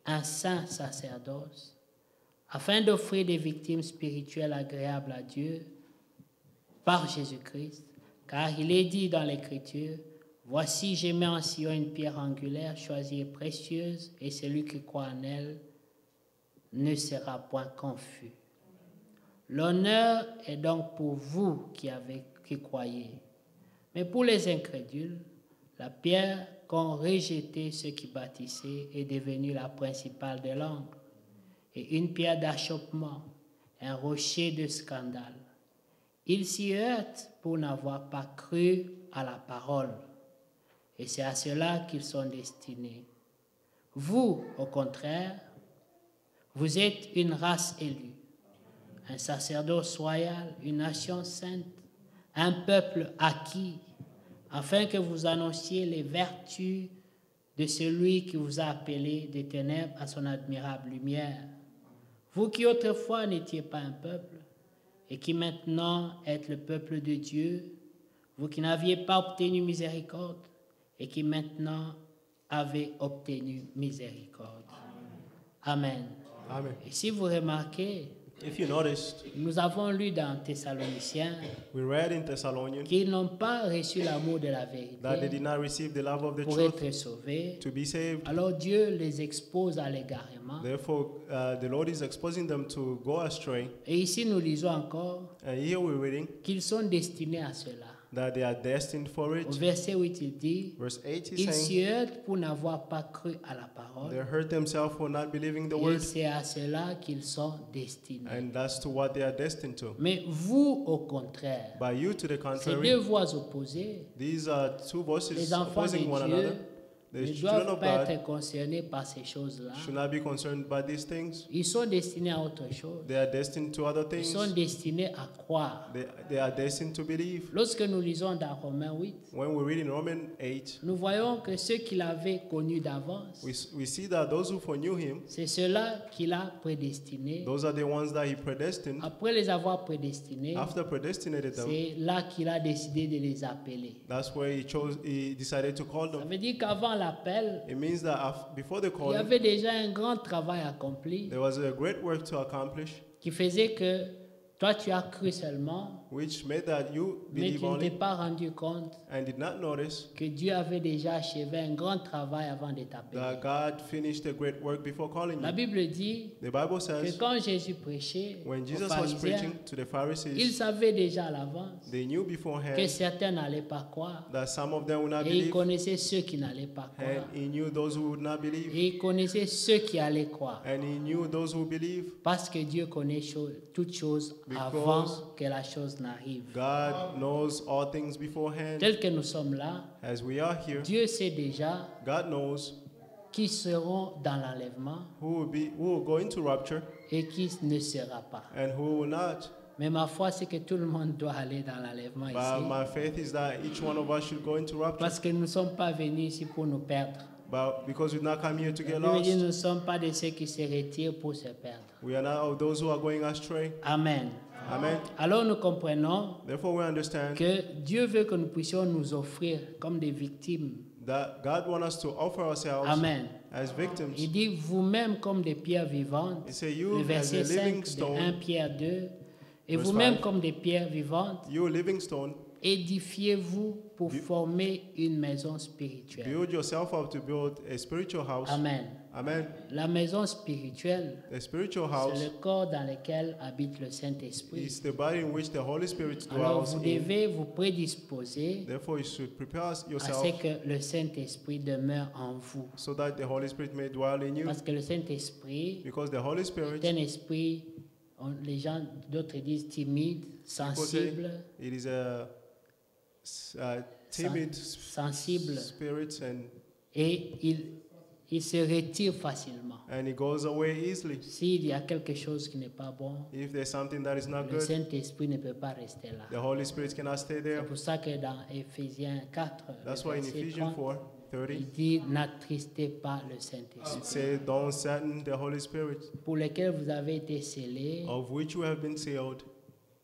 un saint sacerdoce, afin d'offrir des victimes spirituelles agréables à Dieu par Jésus-Christ. Car il est dit dans l'Écriture, « Voici, je mets en Sion une pierre angulaire, choisie et précieuse, et celui qui croit en elle ne sera point confus. » L'honneur est donc pour vous qui croyez. Mais pour les incrédules, la pierre qu'ont rejetée ceux qui bâtissaient est devenue la principale de l'angle, et une pierre d'achoppement, un rocher de scandale. Ils s'y heurtent pour n'avoir pas cru à la parole, et c'est à cela qu'ils sont destinés. Vous, au contraire, vous êtes une race élue, un sacerdoce royal, une nation sainte, un peuple acquis, afin que vous annonciez les vertus de celui qui vous a appelé des ténèbres à son admirable lumière. Vous qui autrefois n'étiez pas un peuple, et qui maintenant êtes le peuple de Dieu, vous qui n'aviez pas obtenu miséricorde, et qui maintenant avez obtenu miséricorde. Amen. Amen. Et si vous remarquez, If you noticed, nous avons lu dans Thessaloniciens we read in Thessalonians qu'ils n'ont pas reçu l'amour de la that they vérité did not receive the love of the pour truth être sauvés. to be saved. Alors Dieu les expose à l'égarement. Therefore, the Lord is exposing them to go astray. Et ici, nous lisons encore And here we're reading qu'ils sont destinés à cela. that they are destined for Au it. verset 8, il dit, Verse 8 is ils saying s'y heurtent pour n'avoir pas cru à la parole. they hurt themselves for not believing the Et word, c'est à cela qu'ils sont destinés. and that's to what they are destined to. Mais vous, au contraire, By you, to the ces contrary, deux voix opposées, these are two voices les enfants de opposing one Dieu another. The ne children doivent of pas God être concernés par ces choses-là. should not be concerned by these things. Ils sont destinés à autre chose. They are destined to other Ils things. sont destinés à croire. They are destined to believe. Lorsque nous lisons dans Romains 8, When we read in Romans 8, nous voyons que ceux qu'il avait connus d'avance, we see that those who foreknew him, c'est ceux-là qu'il a prédestinés. those are the ones that he predestined. Après les avoir prédestinés, After predestinated them, c'est là qu'il a décidé de les appeler. that's where he decided to call Ça them. veut dire qu'avant l'appel, It means that before the il y calling, avait déjà un grand travail accompli there was a great work to accomplish, qui faisait que toi, tu as cru seulement, which made that you mais believe tu ne t'es only pas rendu compte and did not notice que Dieu avait déjà achevé un grand travail avant de that t'appeler. God finished a great work before calling La you. Bible dit The Bible que says quand Jésus prêchait when aux Jesus was pharisiens, preaching to the il Pharisees, savait déjà à l'avance they knew que beforehand certains n'allaient pas croire. that some of them would not Et il believe, connaissait ceux qui n'allaient pas croire. and he knew those who would not believe, Et il connaissait ceux qui allaient croire. and he knew those who believe. Parce que Dieu connaît toutes choses avant que la chose n'arrive. God knows all things beforehand. Tel que nous sommes là, As we are here, Dieu sait déjà God knows qui seront dans l'enlèvement who will go into rapture et qui ne sera pas. and who will not. Mais ma foi, c'est que tout le monde doit aller dans l'enlèvement But ici. my faith is that each one of us should go into rapture. Parce que nous ne sommes pas venus ici pour nous perdre. But because we've not come here to La get Bible dit, lost, nous ne sommes pas de ceux qui se retirent pour se perdre. we are not of those who are going astray. Amen. Amen. Alors nous comprenons Therefore, we understand que Dieu veut que nous puissions nous offrir comme des victimes. that God wants us to offer ourselves Amen. as victims. Il dit vous-même comme des pierres vivantes. He said, Le you as a verset living 5 de 1 stone, Pierre 2. Et Verse vous-même 5. comme des pierres vivantes, you living stone, édifiez-vous pour former une maison spirituelle. build yourself up to build a spiritual house. Amen. Amen. La maison spirituelle, The spiritual c'est house le corps dans lequel habite le Saint-Esprit. is the body in which the Holy Spirit Alors dwells vous in. devez vous prédisposer Therefore, you should prepare à ce yourself que le Saint-Esprit demeure en vous. so that the Holy Spirit may dwell in you. Parce que le Saint-Esprit Because the Holy Spirit, est un esprit, les gens, d'autres disent timide, people say sensible, it is a timid sensible, spirit, et il se retire facilement. and it goes away easily. S'il y a quelque chose qui n'est pas bon, If there's something that is not le good, Saint-Esprit ne peut pas rester là. the Holy Spirit cannot stay C'est there. pour ça que dans Éphésiens 4, That's le why in verset Ephesians 30, 4, 30. Il dit, n'attristez pas le It Saint-Esprit, says, don't sadden the Holy Spirit, pour lequel vous avez été scellés of which you have been sealed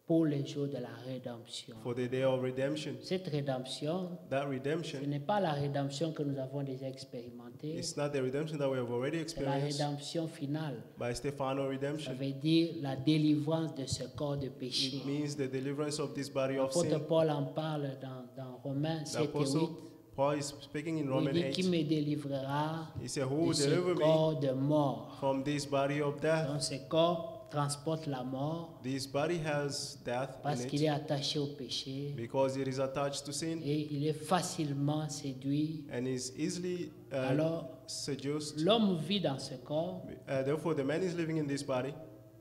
pour le jour de la rédemption. for the day of redemption. Cette rédemption, That ce redemption, n'est pas la rédemption que nous avons déjà expérimentée, it's not the redemption that we have already c'est la experienced, rédemption finale. but it's the final Ça redemption. veut dire la délivrance de ce corps de péché. It means the deliverance of this body of L'apôtre sin. Paul en parle dans Romains The 7 et 8. Apostle Paul is speaking in Il Romans dit, qui 8. me délivrera He said, de who will ce deliver me corps de mort. from this body of death? Donc ce corps transporte la mort This body has death parce in qu'il est it attaché au péché because it is attached to sin et il est facilement séduit. and is easily Alors, seduced. l'homme vit dans ce corps Therefore, the man is living in this body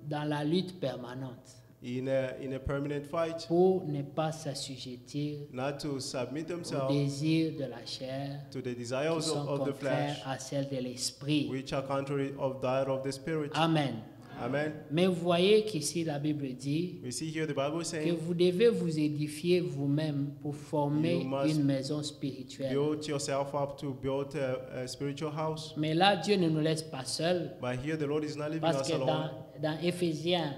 dans la lutte permanente in a permanent fight, pour ne pas s'assujettir not to submit aux himself désirs de la chair to the qui desires sont of the contraires flesh, à celles de l'esprit. which are contrary of that of the spirit. Amen. Amen. Mais vous voyez qu'ici la Bible dit We see here the Bible que saying, vous devez vous édifier vous-même pour former You must une maison spirituelle. build yourself up to build a spiritual house. Mais là, Dieu ne nous laisse pas seuls But here the Lord is not leaving parce us que alone, dans Éphésiens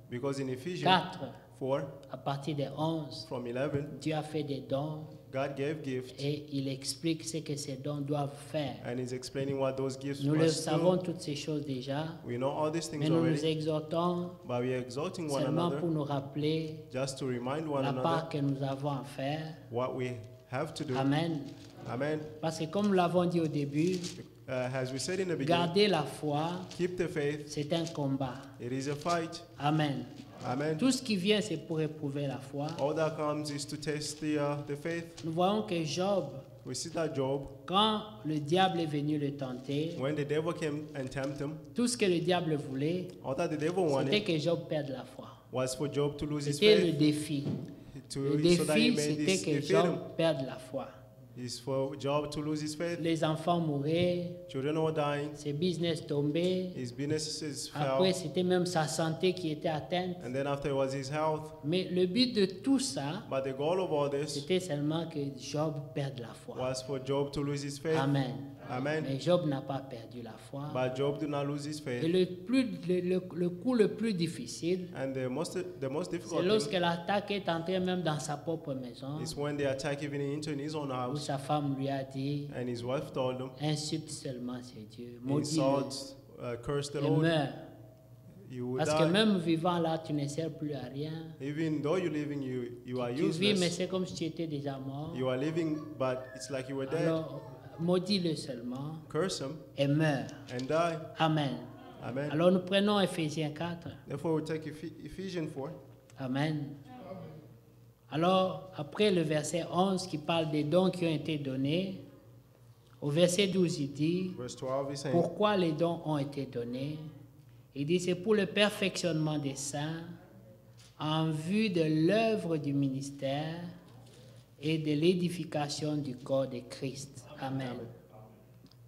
because in Ephesians 4, 4 à partir des 11, from 11, Dieu a fait des dons God gave gifts et il explique ce que ces dons doivent faire. and is explaining what those gifts Nous le must savons do. toutes ces choses déjà, We know all these mais things nous nous already, exhortons but we are exalting one seulement another pour nous rappeler just to remind one la part another que nous avons à faire. what we have to do. Amen. Amen. Parce que comme nous l'avons dit au début, As we said in the beginning, garder la foi, keep the faith. c'est un combat. It is a fight. Amen. Amen. Tout ce qui vient, c'est pour éprouver la foi. All that comes is to test the faith. Nous voyons que Job, We see that Job, quand le diable est venu le tenter, when the devil came and tempted him, tout ce que le diable voulait, all that the devil c'était wanted que Job perde la foi. was for Job to lose his C'était le faith, défi. to, Le so that he défi, may c'était que defeat him. Job perde la foi. It's for Job to lose his faith. Les enfants mouraient, Children were dying. ses business tombaient. His businesses Après, fell. c'était même sa santé qui était atteinte. And then after it was his health. Mais le but de tout ça, But the goal of all this c'était seulement que Job perde la foi. was for Job to lose his faith. Amen. Amen. Mais Job n'a pas perdu la foi. But Job did not lose his Et faith. le coup le plus difficile, And the most c'est difficult lorsque thing l'attaque est entrée même dans sa propre maison, is when they attack even into his own où house. sa femme lui a dit, And his wife told him, insulte seulement ses dieux, maudis-le insult, curse the et Lord, meurs. you will Parce que die. même vivant là, tu ne sers plus à rien. Even though you're living, you are Tu vis, mais useless. c'est comme si tu étais déjà mort. You are living, but it's like you were dead. Alors, maudis-le seulement Curse him et meurs. and die. Amen. Amen. Alors nous prenons Éphésiens 4. Therefore, we take Ephesians 4. Amen. Alors, après le verset 11 qui parle des dons qui ont été donnés, au verset 12, il dit, Verse 12 is saying, pourquoi les dons ont été donnés? Il dit, c'est pour le perfectionnement des saints, en vue de l'œuvre du ministère et de l'édification du corps de Christ. Amen.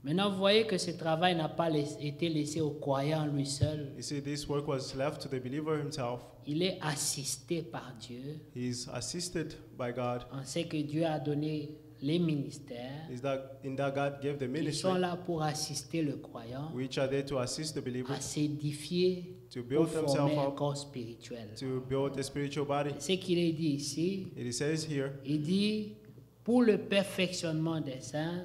Maintenant, vous voyez que ce travail n'a pas été laissé au croyant lui seul. you see, this work was left to the believer himself. Il est assisté par Dieu. He is assisted by God. On sait que Dieu a donné les ministères Is that in that God gave the qui sont ministry, là pour assister le croyant which are there to assist the à believer s'édifier to pour build former themselves un up, corps spirituel. to build a spiritual body. Ce qu'il est dit ici, It says here, il dit pour le perfectionnement des saints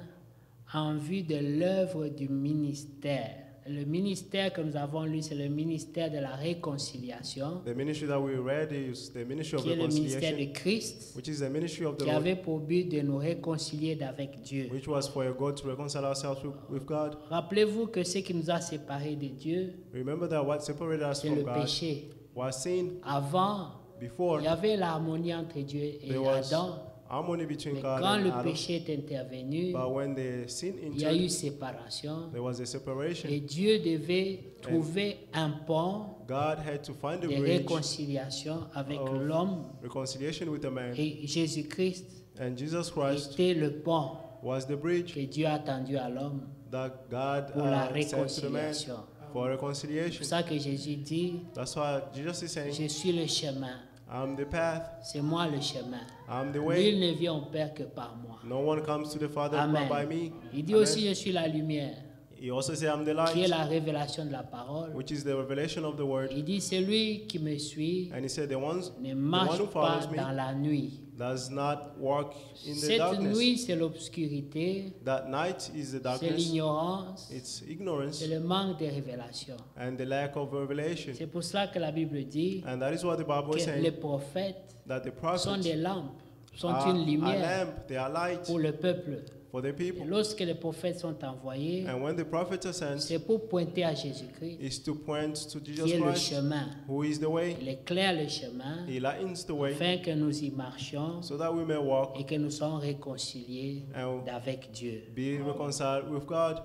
en vue de l'œuvre du ministère. Le ministère que nous avons lu, c'est le ministère de la réconciliation, the ministry that we read is the ministry of qui est le ministère de reconciliation, Christ, which is the ministry of the qui Lord, avait pour but de nous réconcilier avec Dieu. which was for God to reconcile ourselves with God. Rappelez-vous que ce qui nous a séparés de Dieu, Remember that what separated us c'est from le God péché. was sin. Avant, Before, il y avait l'harmonie entre Dieu et there was Adam. harmony between Mais God quand and le Adam. péché est intervenu, But when the sin il y a eu entered, séparation. there was a separation. Et Dieu devait trouver un pont God had to find a de bridge réconciliation avec of l'homme. reconciliation with the man. Et Jésus-Christ And Jesus Christ était le pont was the bridge que Dieu a tendu à l'homme that God pour la sent to the man réconciliation. for C'est reconciliation. pour ça que Jésus dit, That's why Jesus is saying, je suis le chemin, I'm the path. C'est moi le chemin. I'm the Nul way. ne vient au Père que par moi. No one comes to the Father Amen. but by me. Il dit Amen. aussi, je suis la lumière, He also says, I'm the qui est light, la révélation de la parole. which is the revelation of the word. Il dit, celui qui me suit And he said, the one ne who marche pas follows me dans la nuit. does not walk in the Cette darkness. nuit, c'est l'obscurité, That night is the c'est darkness, l'ignorance, it's ignorance, c'est le manque de révélation. and the lack of revelation. C'est pour cela que la Bible dit And that is what the Bible is que les saying, prophètes that the sont prophets des lampes, sont are une a lumière lamp, they are light pour le peuple. for the Et people. lorsque les prophètes sont envoyés, And when the prophets are sent, c'est pour pointer à Jésus-Christ, is to point to qui Jesus est le Christ, chemin. who is the way. Il éclaire le chemin, He lightens the way, afin que nous y marchions so that we may walk et que nous soyons réconciliés and avec Dieu. be reconciled with God.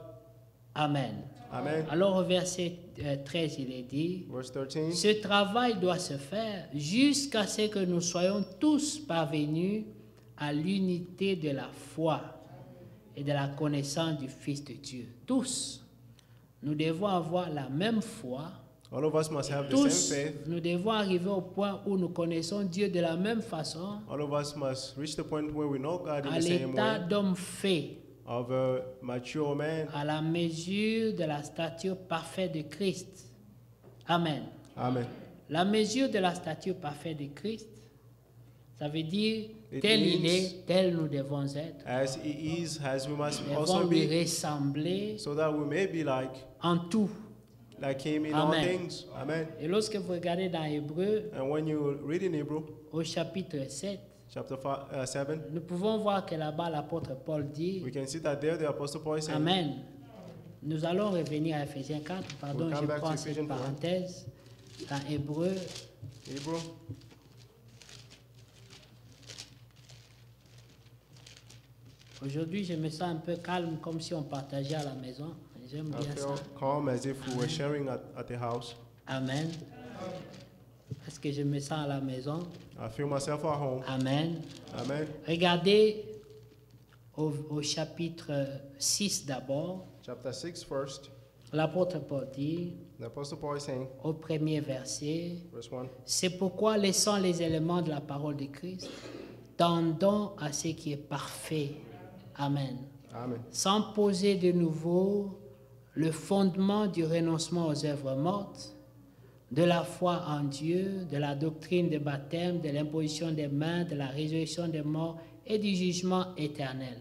Amen. Amen. Alors au verset 13, il est dit, Verse 13. ce travail doit se faire jusqu'à ce que nous soyons tous parvenus à l'unité de la foi et de la connaissance du Fils de Dieu. Tous, nous devons avoir la même foi. All of us must have the Tous, same faith. nous devons arriver au point où nous connaissons Dieu de la même façon, All of us must reach the point where we know God in à the same l'état way d'homme fait, of a mature man. à la mesure de la stature parfaite de Christ. Amen. Amen. La mesure de la stature parfaite de Christ, ça veut dire It tel il means- est, tel nous devons être. As he is, as we must Nous also devons lui be, ressembler so that we may be en tout. like him in all Amen. things. Amen. Et lorsque vous regardez dans Hébreu, And when you read in Hebrew, au chapitre 7, chapter 7, nous pouvons voir que là-bas l'apôtre Paul dit, we can see that there the Apostle Paul is saying, Amen. Nous allons revenir à Ephésiens 4, pardon, We'll come je back to prends cette Ephesians 4. parenthèse. Dans Hébreu, Hebrew, aujourd'hui je me sens un peu calme, comme si on partageait à la maison. J'aime I bien ça. feel calm as if we were sharing at the house. Amen. Est-ce que je me sens à la maison? I feel myself at home. Amen. Amen. Regardez au chapitre 6 d'abord. Chapter 6 first. L'apôtre Paul dit The Apostle Paul is saying, au premier verset, verse 1, c'est pourquoi laissant les éléments de la parole de Christ, tendons à ce qui est parfait. Amen. Amen. Sans poser de nouveau le fondement du renoncement aux œuvres mortes, de la foi en Dieu, de la doctrine des baptêmes, de l'imposition des mains, de la résurrection des morts et du jugement éternel.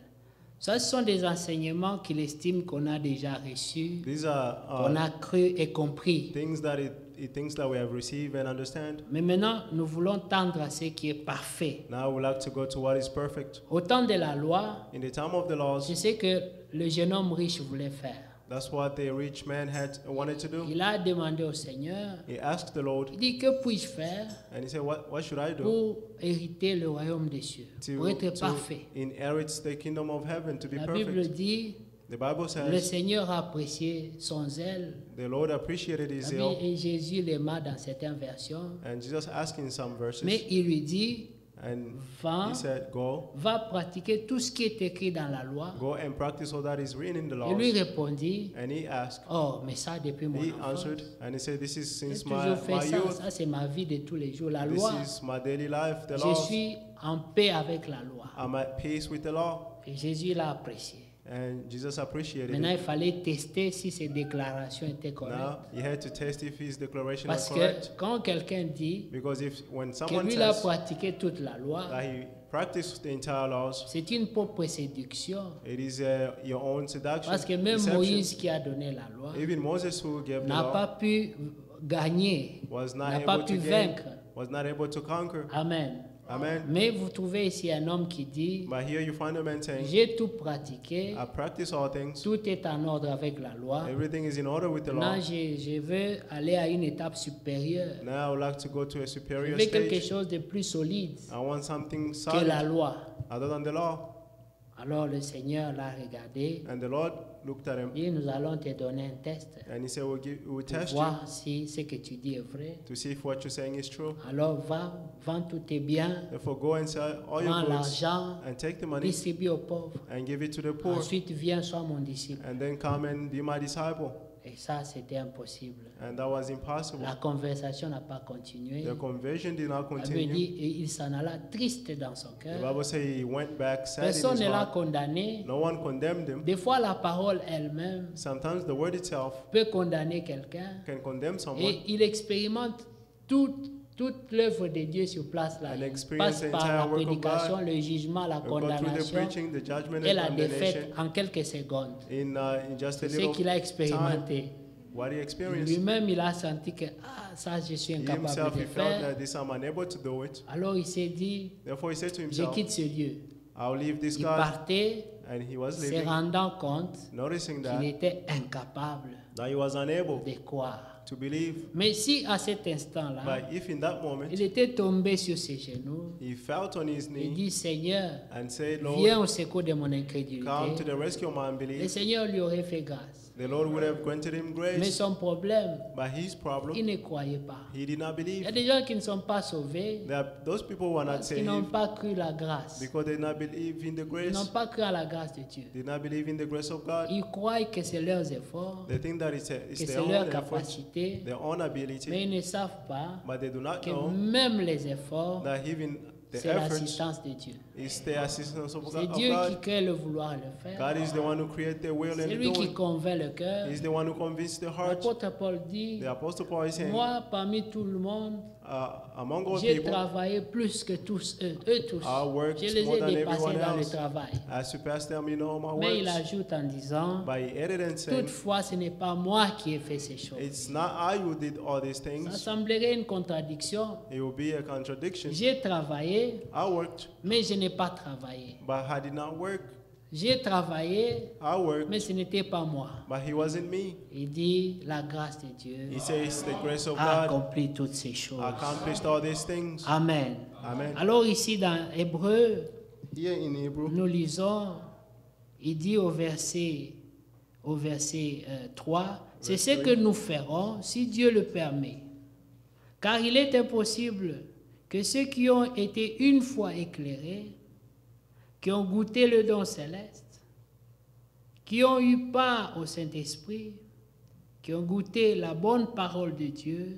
Ça, ce sont des enseignements qu'il estime qu'on a déjà reçus, These are qu'on a cru et compris. things that it thinks that we have received and understand. Mais maintenant, nous voulons tendre à ce qui est parfait. Now we like to go to what is perfect. Au temps de la loi, In the time of the laws, c'est ce que le jeune homme riche voulait faire. that's what the rich man wanted to do. Il a demandé au Seigneur, He asked the Lord, il dit, que puis-je faire and he said, what should I do pour hériter le royaume des cieux, pour être parfait? inherit the kingdom of heaven, to be La Bible perfect? dit, The Bible le says Seigneur a apprécié son zèle. the Lord appreciated his La zeal, Bible- Et Jésus l'aima dans certaines versions. and Jesus asked in some verses, Mais il lui dit, and va, he said, va pratiquer tout ce qui est écrit dans la loi. go and practice all that is written in the Il lui laws. répondit, And he asked, oh, mais ça depuis mon he enfance. answered, and he said, this is J'ai since toujours fait my ça. youth. Ça, c'est ma vie de tous les jours. La This loi, is my daily life, the je laws. suis en paix avec la loi. I'm at peace with the law. Et Jésus l'a apprécié. And Jesus appreciated Maintenant, il it. fallait tester si ses déclarations étaient correctes. Now he had to test if his declaration Parce was que correct. quand quelqu'un dit Because when que someone lui, il a says pratiqué toute la loi, that he practiced the entire laws, c'est une propre séduction. it is your own seduction. Parce que même deception. Moïse qui a donné la loi Even Moses, who gave the n'a law, pas pu gagner, was not n'a pas able pu to gain, vaincre. was not able to conquer. Amen. Amen. Mais vous trouvez ici un homme qui dit, But here you find a man saying, j'ai tout pratiqué, I practice all things. tout est en ordre avec la loi. Everything is in order with the law. Maintenant, je veux aller à une étape supérieure. Now I would like to go to a Je superior veux quelque stage. chose de plus solide I want something que la solid loi. other than the law. Alors le Seigneur l'a regardé And the Lord looked at him et nous allons te donner un test and he said, we'll pour test you voir si ce que tu dis est vrai. to see if what you're saying is true. Alors va, vends tous tes biens, Therefore, go and sell all your prends goods l'argent, and take the money distribue aux pauvres. and give it to the poor. Ensuite, viens, sois mon disciple. And then come and be my disciple. Et ça, c'était impossible. And that was impossible. La conversation n'a pas continué. The conversion did not La Bible continue. dit, et il s'en alla triste dans son The cœur. Bible says he went back sad in Personne his ne l'a heart. condamné. No one condemned him. Des fois, la parole elle-même Sometimes the word itself peut condamner quelqu'un. can condemn someone. Et il expérimente toute l'œuvre de Dieu sur place là. And Il experience passe the par entire la work of prédication, God. le jugement, la We go through the condamnation preaching, the judgment et and la défaite condemnation en quelques secondes. in just a C'est ce little qu'il a time. expérimenté. What he experienced. Lui-même, il a senti que ça, je suis He incapable himself, de he felt faire. that this I'm unable to do it. Alors il s'est dit, Therefore, he said to je himself, quitte ce lieu. I'll leave this Il God. partait, And he was se leaving, rendant compte noticing qu'il that était incapable he was unable de croire. to believe. Mais si à cet instant-là, But if in that moment il était tombé sur ses genoux, he felt on his il knee dit, Seigneur, and said, viens Lord, au secours de mon come to incrédulité. the rescue of my Le unbelief, Seigneur lui aurait fait grâce. the Lord would have granted him Mais grace. son problème, But his il problem, ne croyait pas. he did not Il y believe. a des gens qui ne sont pas sauvés There are those people who are not parce qu'ils n'ont saved pas cru la grâce. because they did not believe in the Ils n'ont grace. pas cru à la grâce de Dieu. Did not believe in the grace of God. Ils croient que c'est leurs efforts, They think that que it's c'est their own leur efforts, capacité, their own mais ability, ils ne savent pas but they do not que know même les efforts, that even the c'est efforts l'assistance de Dieu. is the assistance of C'est God. Dieu qui crée le vouloir et le faire. God is the one who created the will and C'est the lui qui doing. convainc le cœur. He's the one who convinced the heart. L'apôtre Paul dit, The Apostle Paul is saying, moi parmi tout le monde, among all j'ai people, travaillé plus que tous eux tous. I worked Je les more ai than dépassés everyone dans le else. travail. I surpassed them in all my Mais il works. ajoute en disant, But he added and said, toutefois ce n'est pas moi qui ai fait ces choses. it's not I who did all these Ça things. semblerait une contradiction. It will be a contradiction. J'ai travaillé, I worked, mais je n'ai pas travaillé. but I did not work. J'ai travaillé, I worked, mais ce n'était pas moi. but he wasn't me. Il dit, la grâce de Dieu He says the grace of a God accompli toutes ces choses. accomplished all these things. Amen. Amen. Alors ici dans Hébreu, Here in Hebrew, nous lisons, il dit au verset 3, c'est ce que nous ferons si Dieu le permet. Car il est impossible que ceux qui ont été une fois éclairés, qui ont goûté le don céleste, qui ont eu part au Saint-Esprit, qui ont goûté la bonne parole de Dieu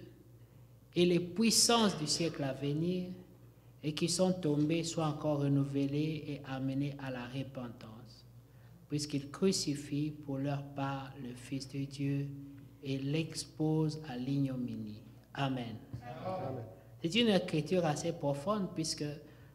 et les puissances du siècle à venir, et qui sont tombés soient encore renouvelés et amenés à la repentance, puisqu'ils crucifient pour leur part le Fils de Dieu et l'exposent à l'ignominie. Amen. C'est une écriture assez profonde, puisque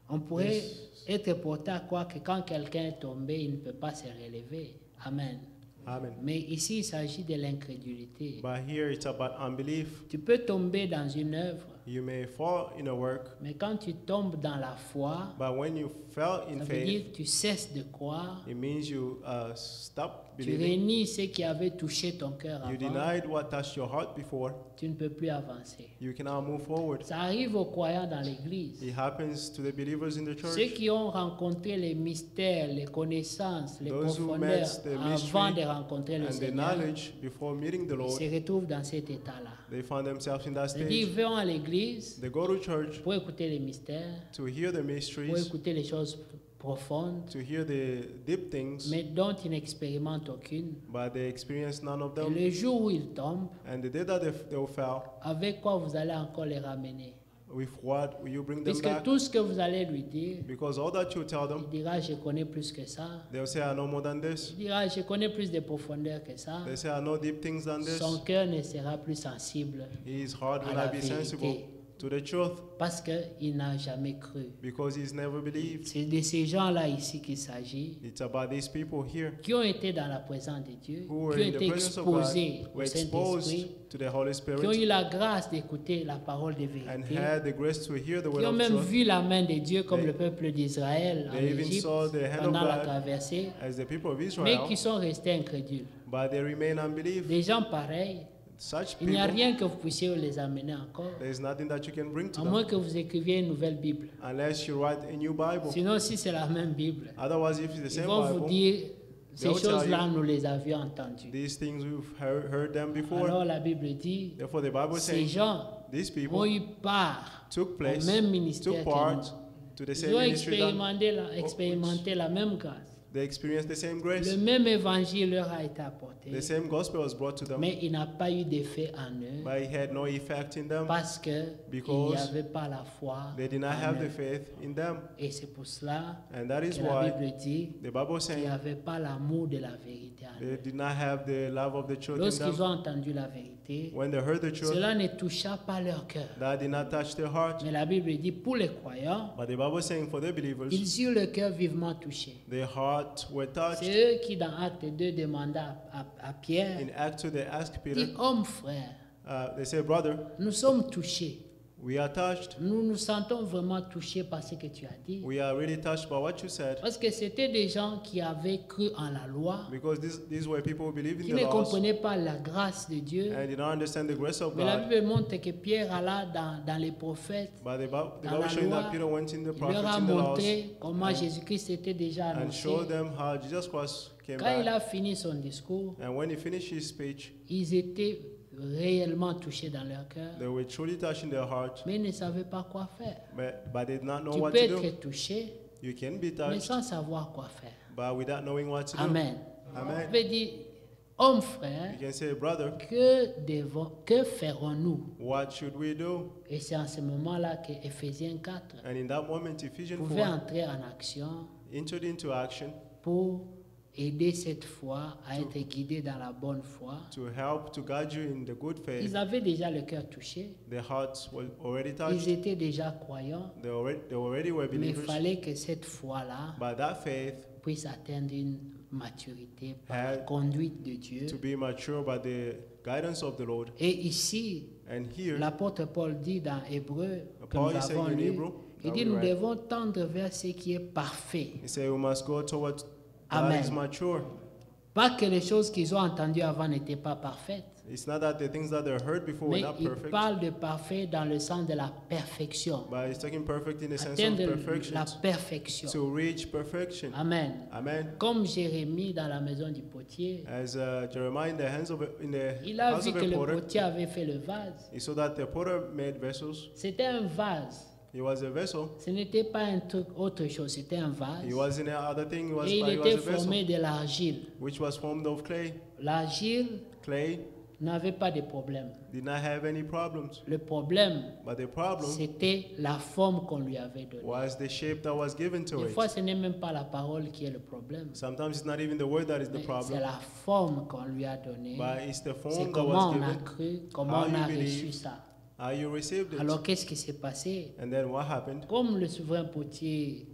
on pourrait être porté à croire que quand quelqu'un est tombé, il ne peut pas se relever. Amen. Amen. Mais ici, il s'agit de l'incrédulité. But here it's about unbelief. Tu peux tomber dans une œuvre, You may fall in a work, mais quand tu tombes dans la foi, but when you fell in ça veut faith, dire que tu cesses de croire, it means you stop tu believing. réunis ce qui avait touché ton cœur You avant, denied what touched your heart before. tu ne peux plus avancer. You cannot move forward. Ça arrive aux croyants dans l'église. It happens to the believers in the Ceux church. qui ont rencontré les mystères, les connaissances, les Those who profondeurs met the avant mystery de rencontrer le and the Seigneur, knowledge before meeting the ils Lord, se retrouvent dans cet état-là. they found themselves in that C'est-à-dire, stage. ils vont à l'église They go to church pour écouter les mystères, to hear the pour mysteries, écouter les choses profondes, to hear the deep things, mais dont ils n'expérimentent aucune. but they experience none of Et them. le jour où ils tombent, And the day that they fell, avec quoi vous allez encore les ramener? with what will you bring them Puisque back? tout ce que vous allez lui dire, Because all that you tell il them, dira, je connais plus que ça. they'll say, I know more than this. Il dira, je connais plus de profondeur que ça. They say, I know deep things than this. Son cœur ne sera plus sensible His heart à will la not be sensible vérité. to the truth parce qu'il n'a jamais cru. because he's never believed. C'est de ces gens-là ici qu'il s'agit, It's about these people here qui ont été dans la présence de Dieu, who were qui ont in the été presence of God, exposés au were Saint-Esprit, exposed to the Holy qui ont Spirit eu la grâce d'écouter la parole de and vérité, had the grace to hear the qui word ont of même truth. vu la main de Dieu comme They- le peuple d'Israël en they even Égypte saw the hand of pendant la God traversée, as the people of mais Israel, qui sont restés incrédules. but they remain unbelief. Des gens pareils, Such il n'y a people, rien que vous puissiez les amener encore, there is nothing that you can bring to à moins them que vous écriviez une nouvelle Bible. unless you write a new Bible. Sinon, si c'est la même Bible, Otherwise, if it's the ils same vont vous Bible, dire, ces They'll tell choses-là, you, nous les avions entendues. these things we've heard them before. Alors la Bible dit, Therefore, the Bible ces says gens these ont people eu part took au place, même ministère took que part nous. to the Ils same ont ministry that expérimenté la même grâce. They experienced the same grace. Le même évangile leur a été apporté, The same gospel was brought to them, mais il n'a pas eu d'effet en eux but it had no effect in them parce qu'il n'y because avait pas la foi they did not en have the eux. faith in them. Et c'est pour cela And that is que la why Bible dit the Bible is qu'il n'y saying avait pas l'amour de la vérité en they eux. did not have the love of the truth in Lorsqu'ils them. ont entendu la vérité, When they heard the truth, cela ne toucha pas leur cœur. that did not touch their heart. Mais la Bible dit pour les croyants, But the Bible is saying for the believers, ils eurent le cœur vivement touché. their hearts were touched. C'est eux qui, dans Acte 2, demandaient à Pierre, In Acts 2, they asked Peter, dit, homme frère, they say, brother, nous sommes touchés. we are touched. Nous nous sentons vraiment touchés par ce que tu as dit. We are really touched by what you said. Parce que c'était des gens qui avaient cru en la loi, Because these were people who believed qui in the ne laws comprenaient pas la grâce de Dieu. and did not understand the grace of Mais la God. Bible montre que Pierre alla dans les prophètes, But the dans Bible la showing loi, that Peter went in the il leur a prophets in the laws montré comment Jésus-Christ était déjà and annoncé. showed them how Jesus Christ came Quand il back. a fini son discours, And when he finished his speech, ils étaient réellement touchés dans leur cœur, they were truly touched in their heart, mais ils ne savaient pas quoi faire. but they did not know Tu what peux to do. être touché, You can be mais touched, sans savoir quoi faire. but without knowing what to do. Amen. Amen. On peut dire, homme frère, You can say, brother, que ferons-nous? what should we do? Et c'est en ce moment-là que Éphésiens 4 And in that moment, Ephesians pouvait 4 entrer en action entered into action pour aider cette foi à être guidée dans la bonne foi. to help to guide you in the good faith. Ils avaient déjà le cœur touché, Their hearts were already ils touched. étaient déjà croyants, They already were mais il believers. fallait que cette foi-là But that faith puisse atteindre une maturité par la had conduite de Dieu. to be mature by the guidance of the Lord. Et ici, And here, l'apôtre Paul dit dans Hébreu, que Paul nous is saying avons in lu, Hebrew, il that dit we nous read, devons tendre vers ce qui est parfait. he said we must go towards God Amen. is mature. Pas que les choses qu'ils ont entendues avant n'étaient pas parfaites, It's not that the things that they heard before were mais not il perfect, parle de parfait dans le sens de la perfection. but it's talking perfect in the sense of Atteindre perfection, la perfection. to reach perfection. Amen. Amen. Comme Jérémie dans la maison du potier, As Jeremiah in the hands of in the il a house vu of que a le potter, potier avait fait le vase. he saw that the potter made vessels. C'était un vase. He was a vessel. Ce n'était pas un truc autre chose, c'était un vase. He wasn't another thing. Et il But he was était a vessel, formé de l'argile. which was formed of clay. L'argile Clay n'avait pas de problème. did not have any problems. Le problème, But the problem c'était la forme qu'on lui avait donnée. was the shape that was given to Des it. fois, ce n'est même pas la parole qui est le problème. Sometimes it's not even the word that is the Mais c'est problem, la forme qu'on lui a donnée. but it's the C'est form that comment was on a given, cru, comment how on a you reçu believe. ça. how you received it. Alors, qu'est-ce qui s'est passé? And then what happened? Comme le souverain potier,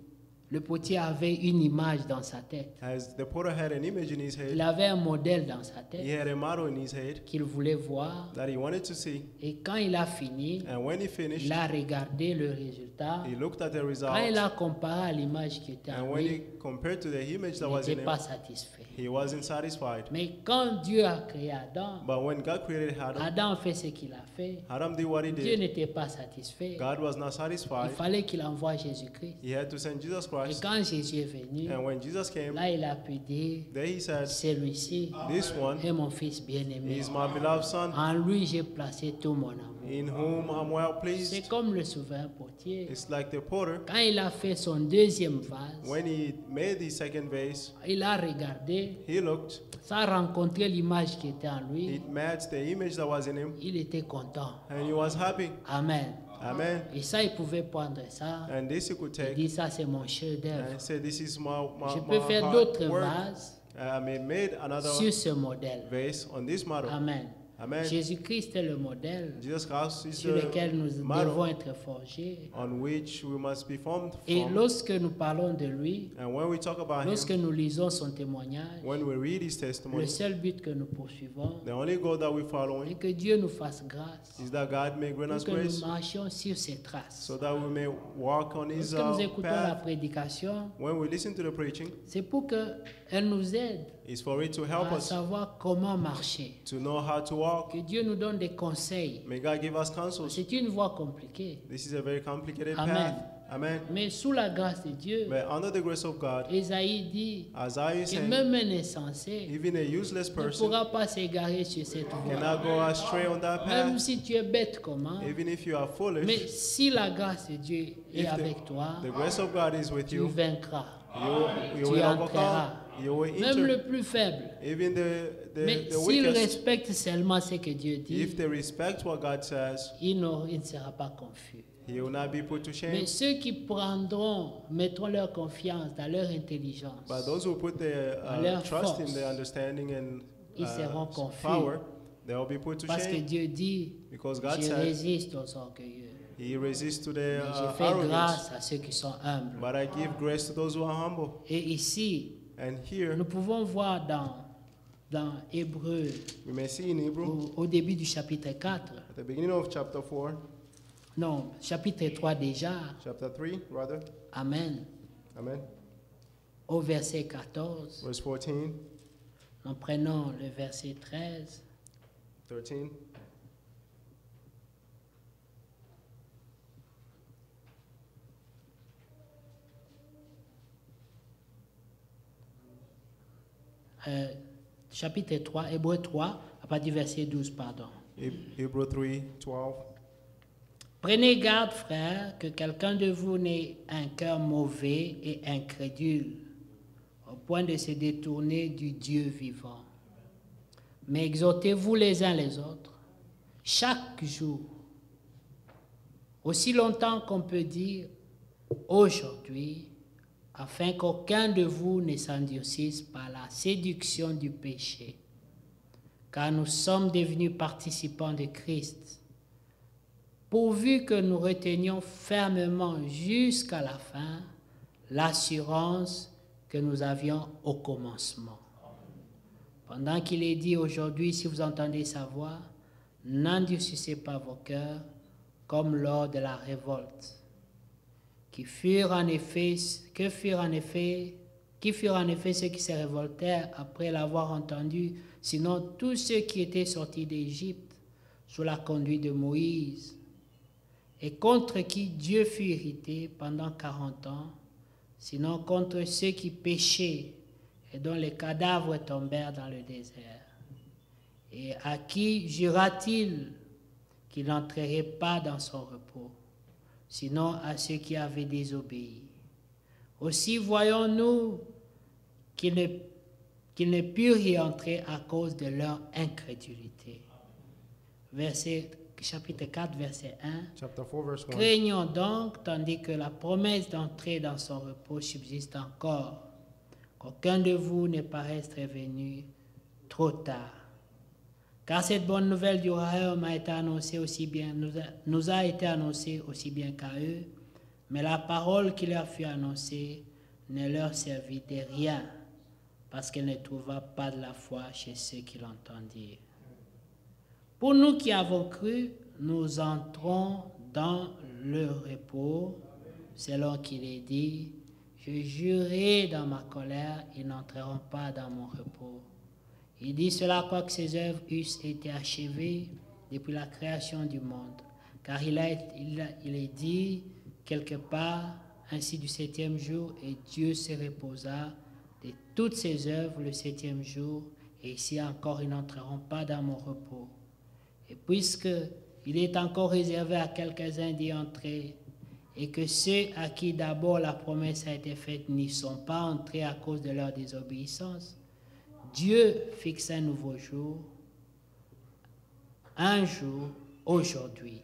le potier avait une image dans sa tête. As the potter had an image in his Il head, avait un modèle dans sa he tête had a model in his head qu'il voulait voir. that he wanted to see. Et quand il a fini, And when he finished, il a regardé le résultat. he looked at the Quand il result. a comparé à l'image qui était en And when lui, he compared to the image il that was in n'était him, pas satisfait. he wasn't satisfied. Mais quand Dieu a créé Adam, But when God created Adam, Adam a fait ce qu'il a fait. Adam did what he Dieu did. n'était pas satisfait. God was not Il satisfied. fallait qu'il envoie Jésus-Christ. He had to send Jesus Et Christ. quand Jésus est venu, And when Jesus came, là il a pu dire, there he said, celui-ci this one est mon fils bien-aimé. is my beloved son, En lui j'ai placé tout mon amour. in whom I'm well C'est pleased. comme le souverain potier. It's like the potter. Quand il a fait son deuxième vase, When he made his second vase, il a regardé, he looked, ça a rencontré l'image qui était en lui. it matched the image that was in him, Il était content. and he was happy. Amen. Amen. Et ça, il pouvait prendre ça. And this he could Il take dit, ça c'est mon chef-d'œuvre. and say, this is Je peux faire my d'autres work. vases I made another sur ce modèle. vase on this model. Amen. Amen. Jésus-Christ est le modèle Jesus Christ is sur lequel nous the devons model être forgés. on which we must be formed Et from. lorsque nous parlons de lui, And when we talk about lorsque him, nous lisons son témoignage, when we read his le testimony, seul but que nous poursuivons the only goal that we're est following que Dieu nous fasse grâce, is that God may grant pour us que nous grace marchions sur ses traces. so that we may walk on his Lorsque nous écoutons la path. prédication, When we listen to the preaching, c'est pour qu'elle nous aide it's for it to help à us savoir comment marcher. to know how to walk. Que Dieu nous donne des conseils. May God give us counsels. C'est une voie compliquée. This is a very complicated Amen. path. Amen. Mais sous la grâce de Dieu, But under the grace of God, Ésaïe dit Isaiah is que saying, même un insensé even a useless ne person pourra pas s'égarer sur cette voie. cannot go astray on that Même path. si tu es bête comment, Even if you are mais foolish, si la grâce de Dieu est if avec toi, the grace of God is with tu you, vaincras. You tu will entreras. overcome. You will Même enter. le plus faible. Even Mais the s'il weakest, respecte seulement ce que Dieu dit, if they respect what God says, il ne sera pas confus. he will not be put to shame. Mais ceux qui mettront leur confiance dans leur intelligence, But those who put their leur trust force, in their understanding and ils seront confus. power, they will be put to parce que shame. Dieu dit, Because God je said, résiste aux orgueilleux, he resists to the mais je fais arrogance, grâce à ceux qui sont humbles. but I give grace to those who are humble. Et ici, And here, nous pouvons voir dans Hébreu, we may see in Hebrew, au début du chapitre 4, at the beginning of chapter 4, non, chapitre 3 déjà, chapter 3, rather, Amen, amen, au verset 14, verse 14, nous prenons le verset 13. 13. Chapitre 3, Hébreu 3, à partir du verset 12, pardon. Hebrew 3, 12. Prenez garde, frères, que quelqu'un de vous n'ait un cœur mauvais et incrédule, au point de se détourner du Dieu vivant. Mais exhortez-vous les uns les autres, chaque jour, aussi longtemps qu'on peut dire aujourd'hui, afin qu'aucun de vous ne s'endurcisse par la séduction du péché, car nous sommes devenus participants de Christ, pourvu que nous retenions fermement jusqu'à la fin l'assurance que nous avions au commencement. Pendant qu'il est dit aujourd'hui, si vous entendez sa voix, n'endurcissez pas vos cœurs comme lors de la révolte, qui furent en effet ceux qui se révoltèrent après l'avoir entendu, sinon tous ceux qui étaient sortis d'Égypte sous la conduite de Moïse, et contre qui Dieu fut irrité pendant 40 ans, sinon contre ceux qui péchaient et dont les cadavres tombèrent dans le désert. Et à qui jura-t-il qu'il n'entrerait pas dans son repos, sinon à ceux qui avaient désobéi? Aussi voyons-nous qu'ils ne purent y entrer à cause de leur incrédulité. Chapitre 4, verset 1. Chapter 4, verse 1. Craignons donc, tandis que la promesse d'entrer dans son repos subsiste encore, qu'aucun de vous ne paraisse revenu trop tard. Car cette bonne nouvelle du royaume a été annoncée nous a été annoncée aussi bien qu'à eux, mais la parole qui leur fut annoncée ne leur servit de rien, parce qu'elle ne trouva pas de la foi chez ceux qui l'entendirent. Pour nous qui avons cru, nous entrons dans le repos, selon qu'il est dit, je jurai dans ma colère, ils n'entreront pas dans mon repos. Il dit cela quoique ses œuvres eussent été achevées depuis la création du monde. Car il est dit quelque part, ainsi du 7e jour, et Dieu se reposa de toutes ses œuvres le 7e jour, et ici encore, ils n'entreront pas dans mon repos. Et puisque il est encore réservé à quelques-uns d'y entrer, et que ceux à qui d'abord la promesse a été faite n'y sont pas entrés à cause de leur désobéissance, Dieu fixe un nouveau jour, un jour, aujourd'hui,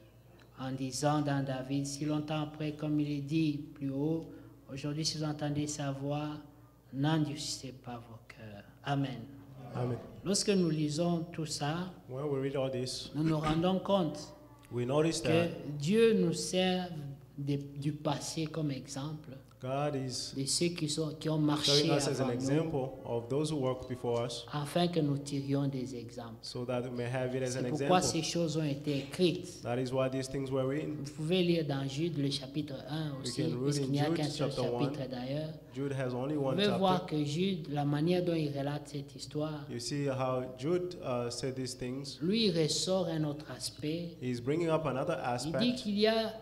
en disant dans David, si longtemps après, comme il est dit plus haut, aujourd'hui si vous entendez sa voix, n'endurcissez pas vos cœurs. Amen. Amen. Lorsque nous lisons tout ça, When we read all this, nous nous rendons compte we notice que that Dieu nous sert du passé comme exemple, God is de ceux qui ont marché showing us as an avant nous, example of those who walked before us, afin que nous tirions des exemples. so that we may have it as an C'est pourquoi example. ces choses ont été écrites. That is why these things were written. Vous pouvez lire dans Jude le chapitre 1 aussi, can read puisqu'il in n'y a Jude qu'un seul chapter 1. chapitre d'ailleurs. Jude has only Vous one pouvez voir chapter. que Jude, la manière dont il relate cette histoire, You see how Jude said these things. lui il ressort un autre aspect. He's bringing up another Il dit aspect. qu'il y a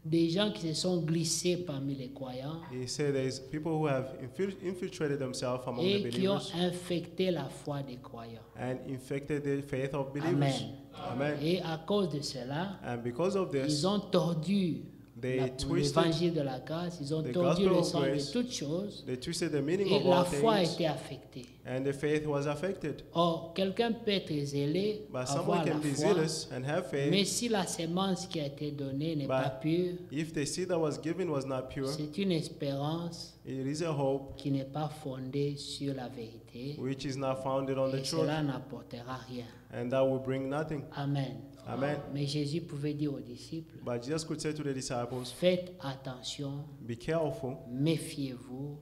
des gens qui se sont glissés parmi les croyants He said there's people who have infiltrated themselves among the et qui ont believers infecté la foi des croyants. and infected the faith of believers. Amen. Amen. Et à cause de cela, And because of this, ils ont tordu They twisted l'évangile de la grâce, ils ont the tordu gospel le of sens de grace. toutes choses They twisted the meaning et of la all foi a things, été affectée. and the faith was affected. Or, quelqu'un peut être zélé, But avoir someone la can be foi, zealous and have faith, mais si la sémence qui a été donnée n'est But pas pure, if the seed that was given was not pure, c'est une espérance it is a hope qui n'est pas fondée sur la vérité which is not founded on the et truth, cela n'apportera rien. and that will bring nothing. Amen. Amen. Mais Jésus pouvait dire aux disciples, But Jesus could say to the disciples, faites attention, be careful, méfiez-vous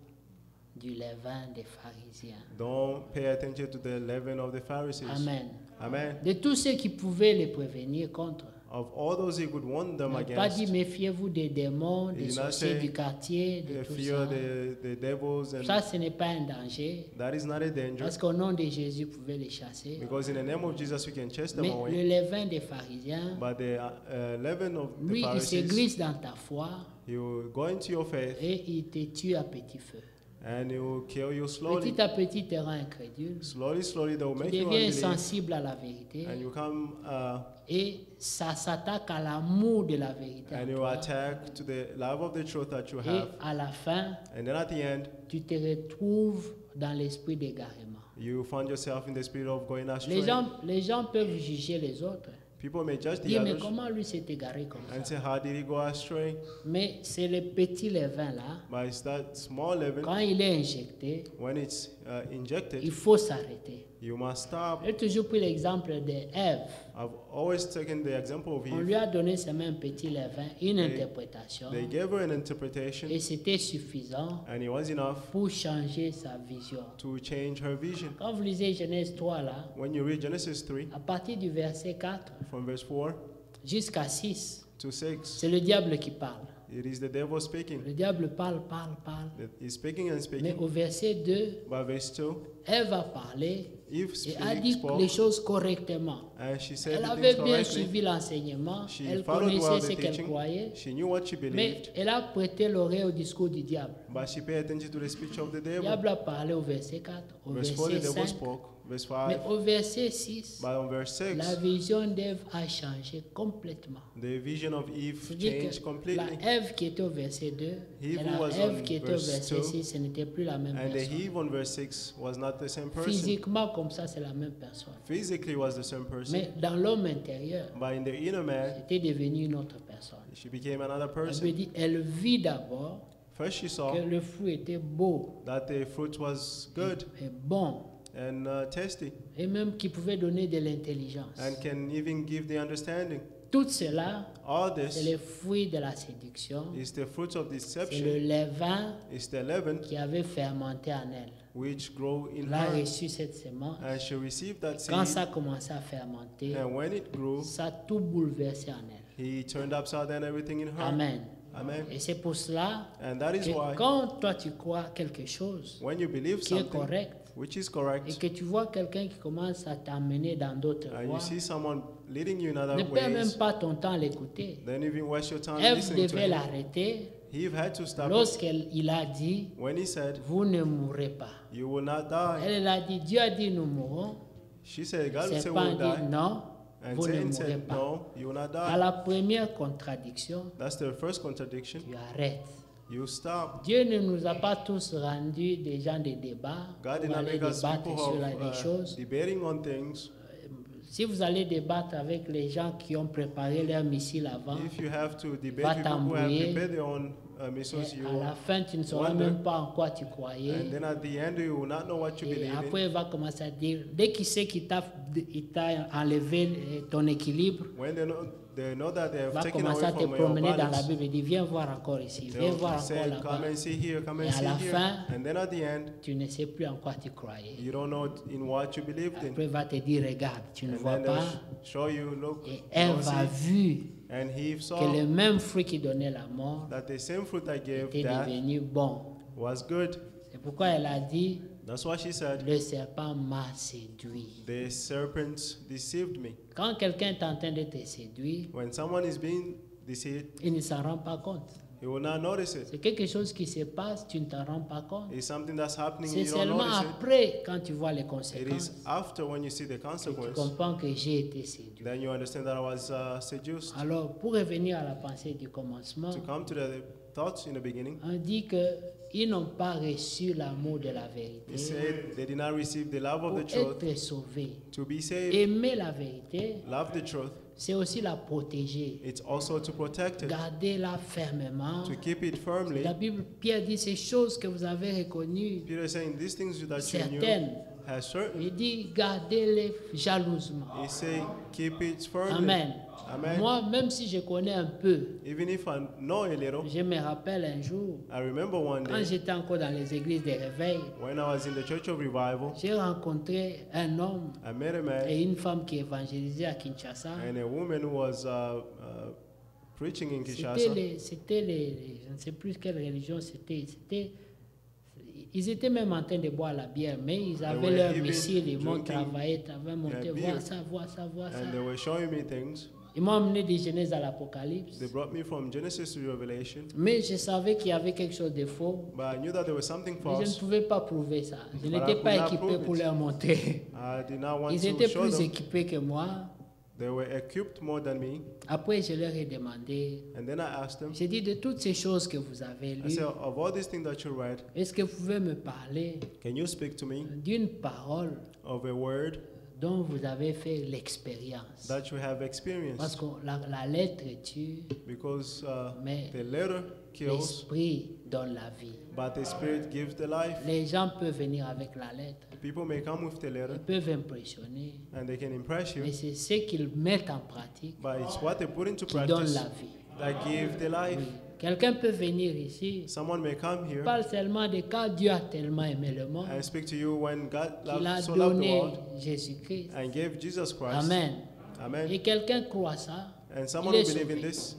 du levain des pharisiens. don't pay attention to the leaven of the Pharisees. Amen. Amen. De tous ceux qui pouvaient les prévenir contre. Of all those he could warn them Il n'a pas dit against, méfiez-vous des démons, des Il n'a sorciers dit, du quartier, de tout fear ça. the devils, and Ça, ce n'est pas un danger. that is not a danger, Parce qu'au nom de Jésus, vous pouvez les chasser. because in the name of Jesus you can chase them Mais away. le levain des pharisiens, But the leaven of the lui, il se Pharisees, glisse dans ta foi he will go into your faith et il te tue à petit feu. and he will kill you slowly. Petit à petit, te rend incrédule. Slowly, they will Tu make you deviens unbelieve, insensible à la vérité. and you come Et ça s'attaque à l'amour de la vérité. en and you toi. attack to the love of the truth that you Et have. à la fin, And then at the end, tu te retrouves dans l'esprit d'égarement. you find yourself in the spirit of going astray. Les gens peuvent juger les autres. People may judge the Dire, mais others comment lui s'est égaré comme and ça? say, how did he go astray? Mais c'est le petit levain là. But it's that small leaven, Quand il est injecté, when it's il injected, faut s'arrêter. you must stop. J'ai toujours pris l'exemple d'Ève. I've always taken the example of On Eve. lui a donné seulement un petit levain, une interprétation. They gave her an interpretation, Et c'était suffisant and it was enough pour changer sa vision. to change her vision. Quand vous lisez Genèse 3 là, When you read Genesis 3, à partir du verset 4 from verse 4 jusqu'à 6, to 6, c'est le diable qui parle. it is the devil speaking. Le diable parle. He's speaking and Mais speaking. au verset 2, By verse 2, Ève a parlé Eve et a dit spoke, les choses correctement. and she said Elle the avait things bien correctly. suivi l'enseignement, She elle followed well connaissait ce the qu'elle teaching. croyait, She knew what she mais believed, elle a prêté l'oreille au discours du diable. but she paid attention to the speech of the Le devil. diable a parlé au verset 4, au Verse 4, the verset devil 5, spoke. Verse mais 5, au verset 6, but on verse 6, la vision d'Ève a changé complètement. the vision of Eve C'est-à-dire changed que completely. la Ève qui était au verset 2 et Eve la was Ève on qui était au verse verset 2, 6, ce n'était plus la même And the personne. Eve on verse 6 was not the same person. Physiquement, comme ça, c'est la même personne. Physically was the same person, Mais dans l'homme intérieur, but in the inner man, c'était devenu une autre personne. she became another La person. Bible dit, elle vit d'abord First she saw que le fruit était beau that the fruit was good et bon, and tasty, et même qui pouvait donner de l'intelligence. and can even give the understanding. Tout cela, All c'est this le fruit de la séduction. is the fruit of C'est le deception. levain It's the leaven qui avait fermenté en elle. which grow in Elle a her, reçu cette semence. and she received that Quand seed. ça a commencé à fermenter, And when it grew, ça a tout bouleversé en elle. he turned upside down everything in her. Amen. Amen. Et c'est pour cela And that is que why quand toi tu crois quelque chose when you believe qui est something correct which is et correct, que tu vois quelqu'un qui commence à t'amener dans d'autres and you voies, see someone leading you in other ne perds même ways, pas ton temps à l'écouter. then even waste your time Ève listening to devait him. l'arrêter Eve had to stop it lorsqu'il a dit, when he said, vous ne mourrez pas. "You will not die." Elle a dit, Dieu a dit, nous mourrons. She said, "God C'est said pas we'll dit, die," non, and vous ne Satan mourrez said, pas. "No, you will not À die." la première contradiction, That's the first contradiction. tu arrêtes. You stop. Dieu ne nous a pas tous rendus des gens de débat God did pour not aller make us débattre people sur of des choses. debating on things. Si vous allez débattre avec les gens qui ont préparé leurs missiles avant, If you have to Va debate people who have t'embrouiller. prepared their own missiles, et you à la fin, tu ne sauras wonder. même pas en quoi tu croyais. and then at the end you will not know what you Et believe in. après, il va commencer à dire, dès qu'il sait qu'il t'a enlevé ton équilibre, When they know that they il have va taken commencer away à te from your promener dans la balance, Bible et dire, viens voir encore ici, viens voir they'll encore say, là-bas. "Come and see here, come Et and à see la here." fin, And then at the end, tu ne sais plus en quoi tu croyais. you don't know in what you believed in. Après, il va te dire, regarde, tu ne And vois then they'll pas. show you, look, Et you Ève don't a see. vu And Eve que saw le même fruit qui donnait la mort that the same fruit I gave était that devenu bon. was good. C'est pourquoi elle a dit, That's why she said, le serpent m'a séduit. "The serpent deceived me." Quand quelqu'un est en train de te séduire, When someone is being deceived, il ne s'en rend pas compte. He will not notice it. C'est quelque chose qui se passe, tu ne t'en rends pas compte. It's something that's happening and C'est you don't seulement notice it. après, quand tu vois les It is conséquences, after when you see the que tu consequence, comprends que j'ai été séduit. then you understand that I was seduced. Alors, pour revenir à la pensée du commencement, To come to the thoughts in the beginning, on dit qu'ils n'ont pas reçu l'amour de la vérité. he said they did not receive the love of Pour the truth. être sauvé, To be saved, aimer la vérité, love the truth. c'est aussi la protéger, It's also to protect it, garder-la fermement. to keep it firmly. La Bible, Pierre dit ces choses que vous avez reconnues, Peter is saying these things that you knew certaines. has certain. Il dit gardez-les jalousement. He say keep it firmly. Amen. Amen. Moi, même si je connais un peu, Even if I know a little, je me rappelle un jour, I remember one quand day j'étais encore dans les églises de réveil, when I was in the Church of Revival, j'ai rencontré un homme I met a man et une femme qui évangélisaient à Kinshasa. and a woman who was preaching in C'était Kinshasa. je ne sais plus quelle religion ils étaient même en train de boire la bière, mais ils avaient were leur even missile, ils m'ont drinking travaillé, travaillé, monté, beer. voir ça, voir ça, voir ça. And they were showing me things. Ils m'ont emmené des Genèse à l'Apocalypse. They brought me from Genesis to Revelation, Mais je savais qu'il y avait quelque chose de faux. but I knew that there was something Mais je ne false. pouvais pas prouver ça. Je But n'étais I pas could not équipé prove pour it. leur montrer. I did not want Ils to étaient show plus them. équipés que moi. They were equipped more than me. Après, je leur ai demandé, And then I asked them, j'ai dit de toutes ces choses que vous avez I lues, said, of all these things that you read, est-ce que vous pouvez me parler can you speak to me d'une parole of a word dont vous avez fait l'expérience? that you have Parce experienced? que la lettre tue, Because mais the letter kills, l'esprit donne la vie. but the spirit gives the life. Les gens peuvent venir avec la lettre, People may come with the ils letter peuvent impressionner, and they can impress you, mais c'est ce qu'ils mettent en pratique but it's what they put into qui donne practice la vie. that give the life. Oui. Quelqu'un peut venir ici, Someone may come il here parle seulement de quand Dieu a tellement aimé le monde and speak to you when God qu'il a so loved the donné world Jésus-Christ. and gave Jesus Christ. Amen. Amen. Et quelqu'un croit ça. And someone Il will est believe in sauvé. this,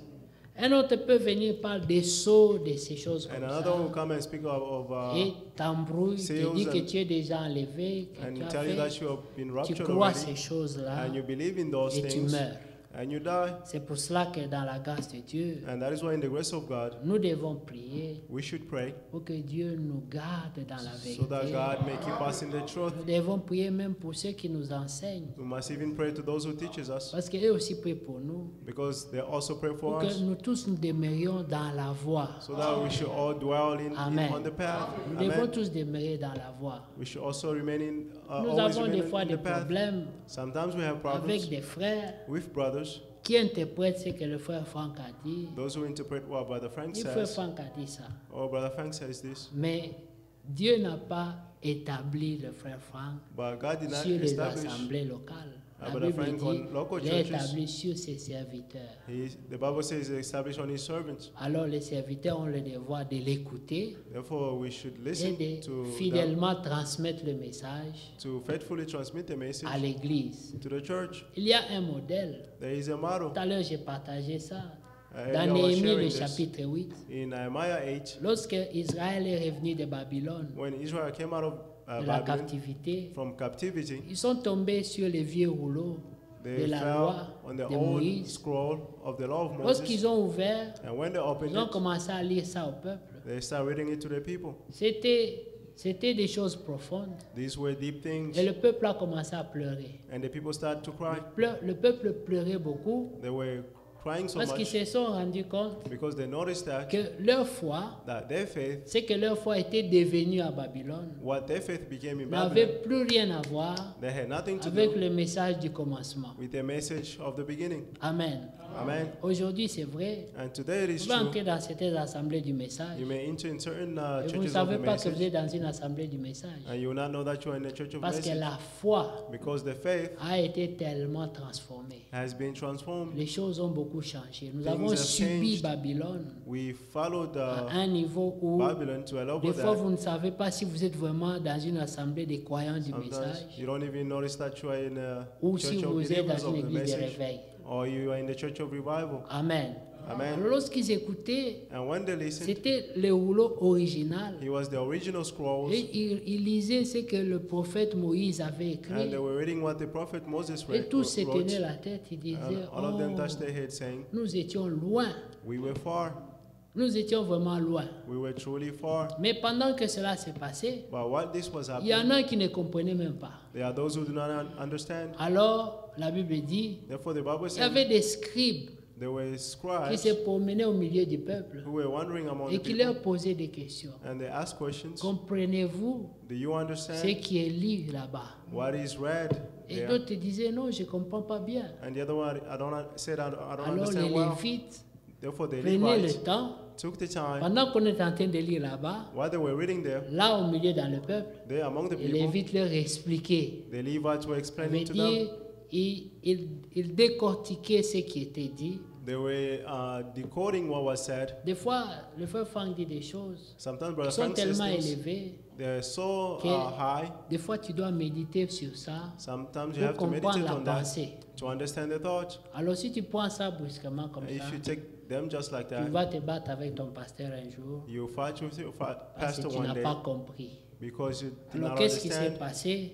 Un autre peut venir parler des sceaux, de ces choses and comme another will ça. come and speak of Et t'embrouille, te seals dit que and- tu es déjà enlevé, que and tu as tell you that fait. you have been Tu raptured crois already, ces choses-là and you believe in those et tu things, meurs. and you die. C'est pour cela que dans la grâce de Dieu, And that is why in the grace of God, nous devons prier we should pray pour que Dieu nous garde dans la so that vérité. God may keep us in the truth. Nous devons prier même pour ceux qui nous enseignent. We must even pray to those who teach us, Parce qu'eux aussi prient pour nous. because they also pray Pour for que us, nous tous nous demeurions dans la voie. so that we should all dwell Amen. on the path. Nous devons Amen. tous demeurer dans la voie. We should also remain in Nous always avons remain des fois in des the path. problèmes Sometimes we have avec problems des frères with brothers, qui interprètent ce que le frère Franck a dit. those who interpret what Brother Frank Le frère says, Franck a dit ça. or Brother Frank says this, Mais Dieu n'a pas établi le frère Franck but God did not sur les establish assemblées locales. La Brother Bible Frank dit on local il est churches. établi sur ses serviteurs. The Bible says He established on His servants. Alors les serviteurs ont le devoir de l'écouter Therefore, we should et listen de to them, fidèlement transmettre le message to faithfully transmit the message à l'Église. to the church. Il y a un modèle. There is a model. Tout à l'heure, j'ai partagé ça. Earlier Dans I was Néhémie, sharing le this chapitre 8, in Nehemiah 8, lorsque Israël est revenu de Babylone, when Israel came out of de la Babylon captivité, from captivity, ils sont tombés sur les vieux rouleaux de they la fell loi on the de old Moïse. scroll of the law of Moses. Lorsqu'ils ont ouvert, And when they opened ils ont it, commencé à lire ça au peuple. they started reading it to the people. C'était des choses profondes. These were deep things. Et le peuple a commencé à pleurer. And the people started to cry. Le peuple pleurait beaucoup They were crying so parce qu'ils much se sont rendus compte because they noticed que leur foi, that their faith, c'est que leur foi était devenue à Babylone, what their faith became in n'avait Babylon, plus rien à voir they had nothing to avec do le message du commencement. with the message of the beginning. Amen. Amen. Aujourd'hui, c'est vrai. And today it Vous is pouvez true. entrer dans certaines assemblées du message You may enter in certain et vous ne churches of savez the pas que vous message, êtes dans une assemblée du message. and you will not know that you are in the church of Parce que message, la foi because the faith a été tellement transformée. has been transformed. Les choses ont beaucoup changé. Nous Things avons have subi changed. Babylone We followed à un niveau où Babylon to a level des fois that vous ne savez pas si vous êtes vraiment dans une assemblée des croyants du sometimes message you don't even notice that you are in a ou si church of vous êtes believers dans une of the église de message, réveil. or you are in the church of revival. Amen. Amen. Alors, lorsqu'ils écoutaient, And when they listened, c'était le rouleau original. it was the original scrolls, Et ils lisaient ce que le prophète Moïse avait and écrit. they were reading what the prophet Moses Et tous se wrote, tenaient la tête. Ils disaient, and all of them oh, touched their head saying, nous étions loin. we were far. Nous étions vraiment loin. We were truly far. Mais pendant que cela s'est passé, But while this was il y en happening, a qui ne comprenaient même pas. there are those who do not understand. Alors, la Bible dit, Therefore, the Bible il y says avait des scribes there were qui scribes se promenaient au milieu du peuple who were wandering among et the qui people, leur posaient des questions. and they asked questions. Comprenez-vous Do you ce understand qui est lu là-bas? what is read Et there? d'autres disaient, non, je ne comprends pas bien. And the other one, I don't Alors les understand well. Lévites Therefore, the prenaient le Levites temps, took the time pendant qu'on était en train de lire là-bas, while they were reading there. là au milieu dans le peuple, They among the les people, Lévites leur expliquaient. the Levites were Ça explaining veut to dire, them. ils décortiquaient ce qui était dit. They were decoding what was said. Des fois, le frère Franck dit des choses Sometimes qui Brother sont Frank says tellement things, élevées. they're so que high. Des fois, tu dois méditer sur ça Sometimes you pour have to comprendre meditate la on that pensée. to understand the thought. Alors, si tu prends ça brusquement comme If ça, you take them just like tu that, vas te battre avec ton pasteur un jour you fight with your parce pastor que tu one n'as day pas compris. because you did Alors, not qu'est-ce qui s'est understand passé?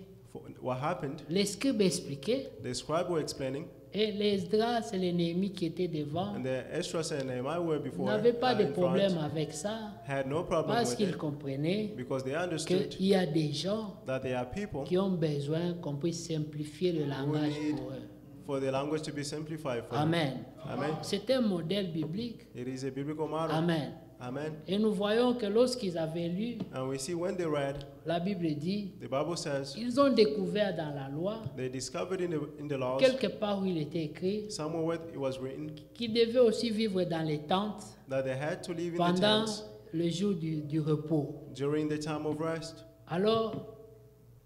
what happened. Les scribes expliquaient The scribe were explaining, et les Esdras et les Néhémie qui étaient devant and the Esdras and Nehemiah were before n'avaient pas de in front, problème avec ça had no problem parce with qu'ils it comprenaient because they understood qu'il y a des gens that there are people qui ont besoin qu'on puisse simplifier le langage need pour eux. for the language to be simplified for them. Amen. Amen. C'est un modèle biblique. It is a biblical model. Amen. Amen. Et nous voyons que lorsqu'ils avaient lu, And we see when they read, la Bible dit, the Bible says ils ont découvert dans la loi, they discovered in the laws, quelque part où il était écrit, somewhere where it was written, qu'ils devaient aussi vivre dans les tentes that they had to live in the pendant tents le jour du repos. during the time of rest. Alors,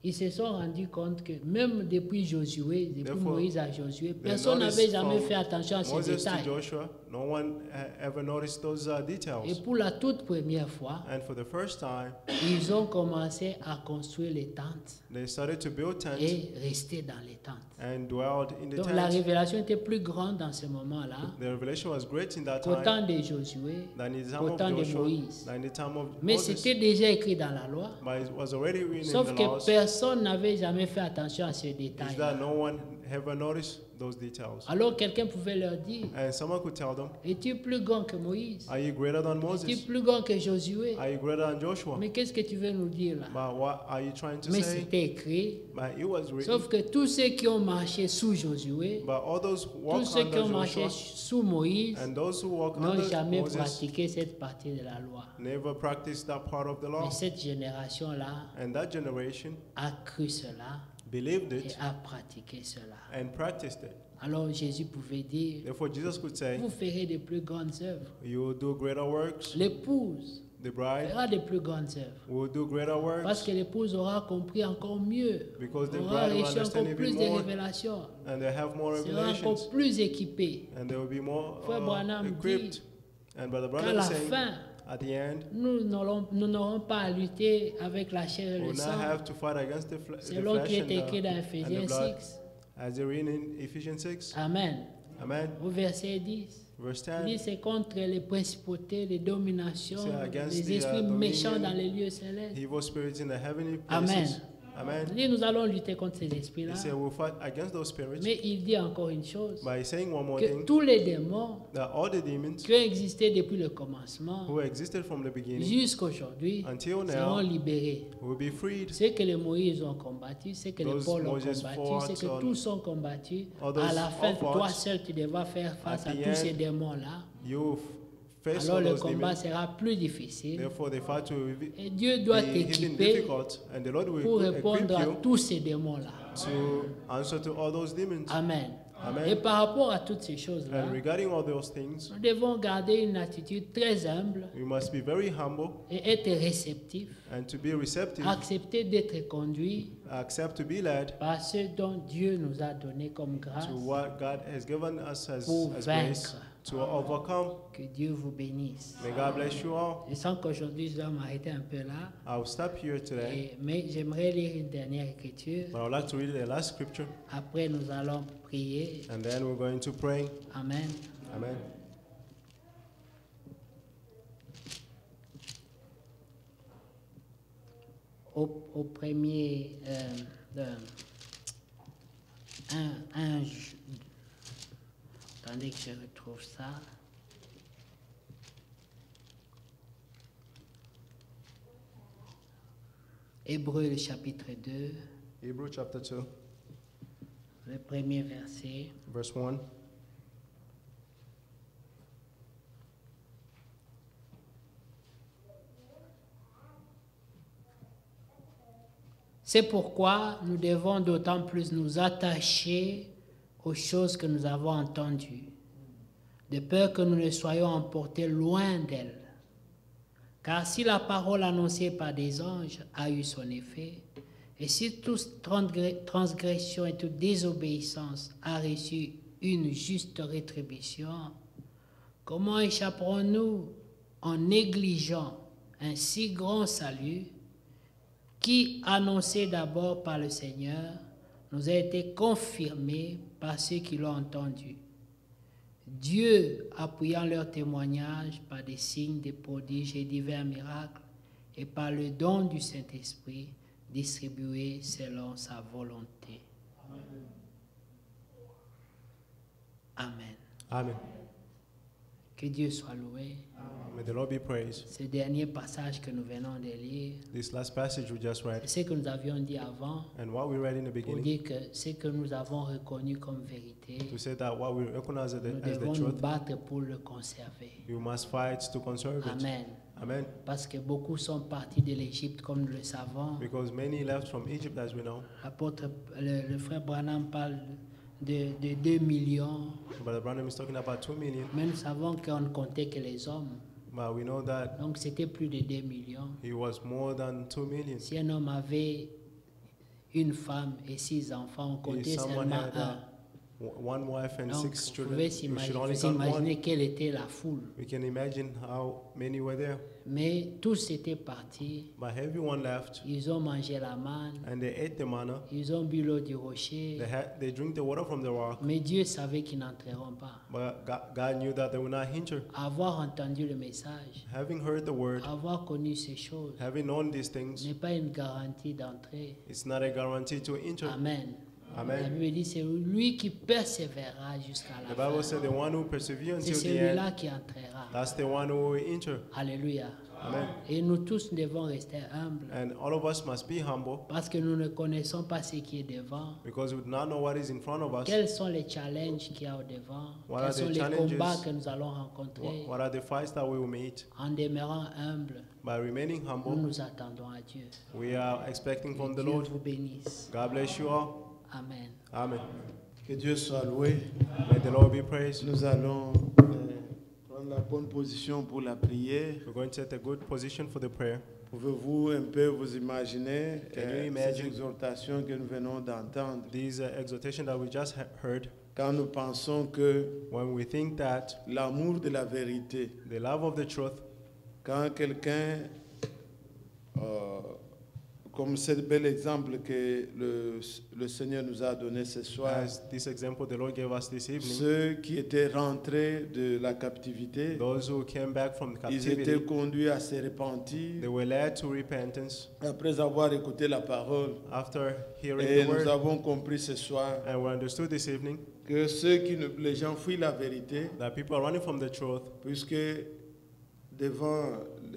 ils se sont rendus compte que même depuis Josué, depuis Therefore, Moïse à Josué, they personne noticed n'avait jamais from fait attention à ces Moses to détails. Joshua, no one ever noticed those Et details. pour la toute première fois, And for the first time, ils ont commencé à construire les tentes they started to build tents et rester dans les tentes. and dwelled in the Donc la tents. révélation était plus grande dans ce moment-là The revelation was great in that qu'au time temps de Josué, than in the time qu'au of temps de Joshua, Moïse. than in the time of Mais Moses. c'était déjà écrit dans la loi, But it was already written sauf in the que laws. personne n'avait jamais fait attention à ces Is détails. that no one ever noticed those details? Alors quelqu'un pouvait leur dire, And someone could tell them, es-tu plus grand que Moïse? are you greater than Es-tu Moses? plus grand que Josué? Are you greater than Joshua? Mais qu'est-ce que tu veux nous dire là? But what are you trying to Mais say? c'était écrit, But it was written. sauf que tous ceux qui ont marché sous Josué, But all those who tous walk ceux qui ont under marché Joshua sous Moïse, and those who walk n'ont under jamais Moses pratiqué cette partie de la loi. never practiced that part of the law. Mais cette génération-là And that generation a cru cela believed et it a pratiqué cela. and practiced it. Alors Jésus pouvait dire, Therefore, Jesus could say, vous ferez de plus grandes œuvres. you will do greater works. L'épouse The bride fera de plus grandes œuvres. will do greater Parce works que l'épouse aura compris encore mieux, because the aura bride will reçu understand encore plus even de more révélations, and they have more sera revelations encore plus équipée. and they will be more Frère Branham equipped. dit And Brother qu'à Branham la is saying, fin, at the end, nous n'aurons pas à lutter avec la chair et we le will not sang, have to fight against the selon flesh qui est écrit dans and the Ephésiens blood, 6. as they read in Ephesians 6. Amen. Amen. Au verset 10. Verse Il dit 10. c'est contre les principautés, les dominations, C'est against les the, esprits méchants dominion, dans les lieux célestes. Evil spirits in the heavenly Amen. places. Amen. Il dit nous allons lutter contre ces esprits-là. He said we'll fight against those spirits Mais il dit encore une chose, by saying one more que thing, tous les démons that all the demons qui ont existé depuis le commencement who existed from the beginning jusqu'aujourd'hui until seront now libérés. will be freed. Ce que les Moïse ont combattu, ce que les Those Paul ont Moses combattu, ce que fought, tous ont combattu, all those à la fin, all fought, toi seul, tu devras faire face at à the tous ces end, démons-là. You face Alors all le those combat demons. sera plus difficile. Therefore, the fight will be Et Dieu doit even t'équiper difficult, and the Lord pour will répondre equip à you tous ces démons-là. to answer to all those demons. Amen. Amen. Et par rapport à toutes ces choses-là, And regarding all those things, nous devons garder une attitude très humble we must be very humble et être réceptif, and to be receptive, accepter d'être conduit accept to be led par ce dont Dieu nous a donné comme grâce. to what God has given us Pour as grace vaincre. to overcome. Que Dieu vous bénisse. May God bless you all. Je sens qu'aujourd'hui, je dois m'arrêter un peu là, I'll stop here today, mais j'aimerais lire une dernière écriture. but I would like to read the last scripture, Après, nous allons prier. and then we're going to pray. Amen. Amen. Au premier, attendez que je retrouve ça. Hébreux, le chapitre 2, Hebrews chapter 2, le premier verset. verse 1. C'est pourquoi nous devons d'autant plus nous attacher aux choses que nous avons entendues, de peur que nous ne soyons emportés loin d'elles. Car si la parole annoncée par des anges a eu son effet, et si toute transgression et toute désobéissance a reçu une juste rétribution, comment échapperons-nous en négligeant un si grand salut qui, annoncé d'abord par le Seigneur, nous a été confirmé par ceux qui l'ont entendu. Dieu appuyant leur témoignage par des signes, des prodiges et divers miracles, et par le don du Saint-Esprit distribué selon sa volonté. Amen. Amen. Que Dieu soit loué. May the Lord be praised. Ce dernier passage que nous venons de lire, This last passage we just read, ce que nous avions dit avant, and what we read in the pour beginning, dire que ce que nous avons reconnu comme vérité, to say that what we recognize nous as the devons nous truth, battre pour le conserver. you must fight to conserve it. Amen. Amen. Parce que beaucoup sont partis de l'Égypte, comme nous le savons. Because many left from Egypt, as we know. L'apôtre, le frère Branham parle de 2 millions. Brother Branham is talking about 2 million, Mais nous savons qu'on ne comptait que les hommes. but we know that Donc c'était plus de 2 millions. he was more than 2 million. Si un homme avait une femme et 6 enfants, on comptait If someone seulement had un. one wife and Donc 6 vous children, pouvez we should s'imaginer, only vous count one. imaginez quelle était la foule. We can imagine how many were there. Mais tous étaient partis. But everyone left, Ils ont mangé la manne. and they ate the manna. Ils ont bu l'eau du rocher. They drink the water from the rock. Mais Dieu savait qu'ils n'entreront pas. But God knew that they would not enter. Avoir entendu le message, Having heard the word, avoir connu ces choses, having known these things, n'est pas une garantie d'entrer. it's not a guarantee to enter. Amen. La Amen. Bible dit c'est lui qui persévérera jusqu'à The la Bible fin. said the one who perseveres C'est until the celui-là end, qui entrera. that's the one who will enter. Alléluia. Amen. Et nous tous devons rester humbles And all of us must be humble parce que nous ne connaissons pas ce qui est devant. because we do not know what is in front of us. Quels sont les challenges qu'il y a au devant? What Quels are sont the les challenges? combats que nous allons rencontrer? What are the fights that we will meet? En demeurant humbles, By remaining nous humble, nous attendons à Dieu. we are expecting Que from the Dieu Lord. vous bénisse. God bless you all. Amen. Amen. Que Dieu soit loué. May the Lord be praised. Nous allons prendre la bonne position pour la prière. We're going to take a good position for the prayer. Pouvez-vous un peu vous imaginer Can you ces imagine? exhortations que nous venons d'entendre? These exhortations that we just heard, Quand nous pensons que when we think that l'amour de la vérité, the love of the truth, quand quelqu'un, comme ce bel exemple que le Seigneur nous a donné ce soir, as this example the Lord gave us this evening, ceux qui étaient rentrés de la captivité, those who came back from ils étaient captivity, conduits à se repentir they were led to repentance après avoir écouté la parole. after hearing Et the nous word. avons compris ce soir And we understood this evening que les gens fuient la vérité, that people are running from the truth puisque devant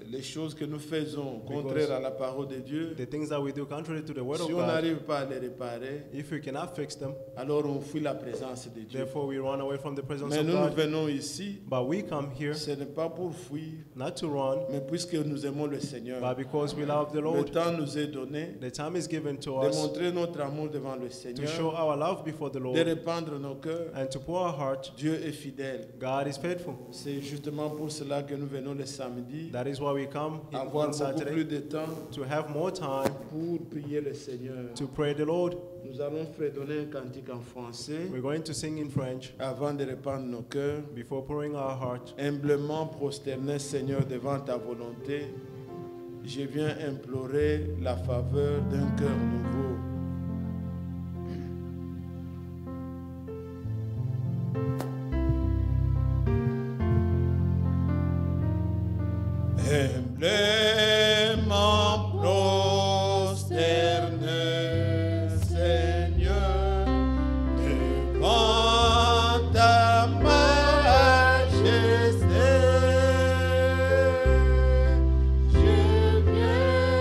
les choses que nous faisons contraires à la parole de Dieu, the things that we do contrary to the word of si on God. n'arrive pas à les réparer, If we cannot fix them, alors on fuit la présence de Dieu. therefore we run away from the presence Mais of nous, nous God. venons ici, But we come here ce n'est pas pour fuir, not to run, mais puisque nous aimons le Seigneur. but because we love the Le Lord. temps nous est donné The time is given to de us montrer notre amour devant le to Seigneur, show our love before the de Lord répandre nos cœurs. and to pour our heart. Dieu est fidèle. God is faithful. C'est justement pour cela que nous venons le samedi, That is why we come avoir on beaucoup Saturday, plus de temps to have more time pour prier le Seigneur. to pray the Lord. Nous allons fredonner un cantique en français We're going to sing in French avant de répandre nos cœurs. before pouring our heart. Humblement prosterné, Seigneur, devant ta volonté, je viens implorer la faveur d'un cœur nouveau. Humblement prosterné, Seigneur, devant ta majesté, je viens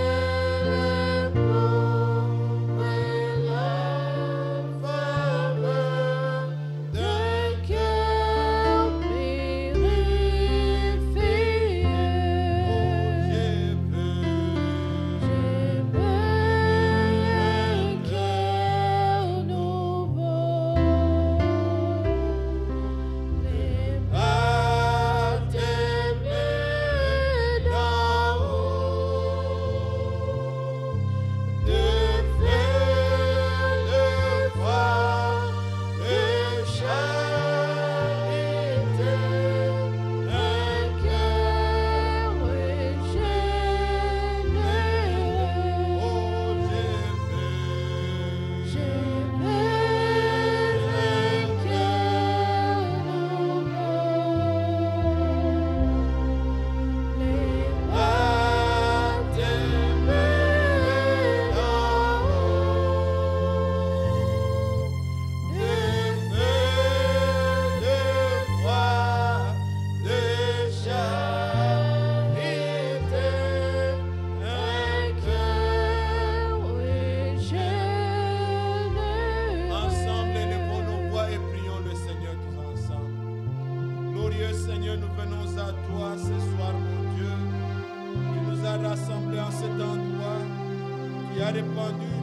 répandu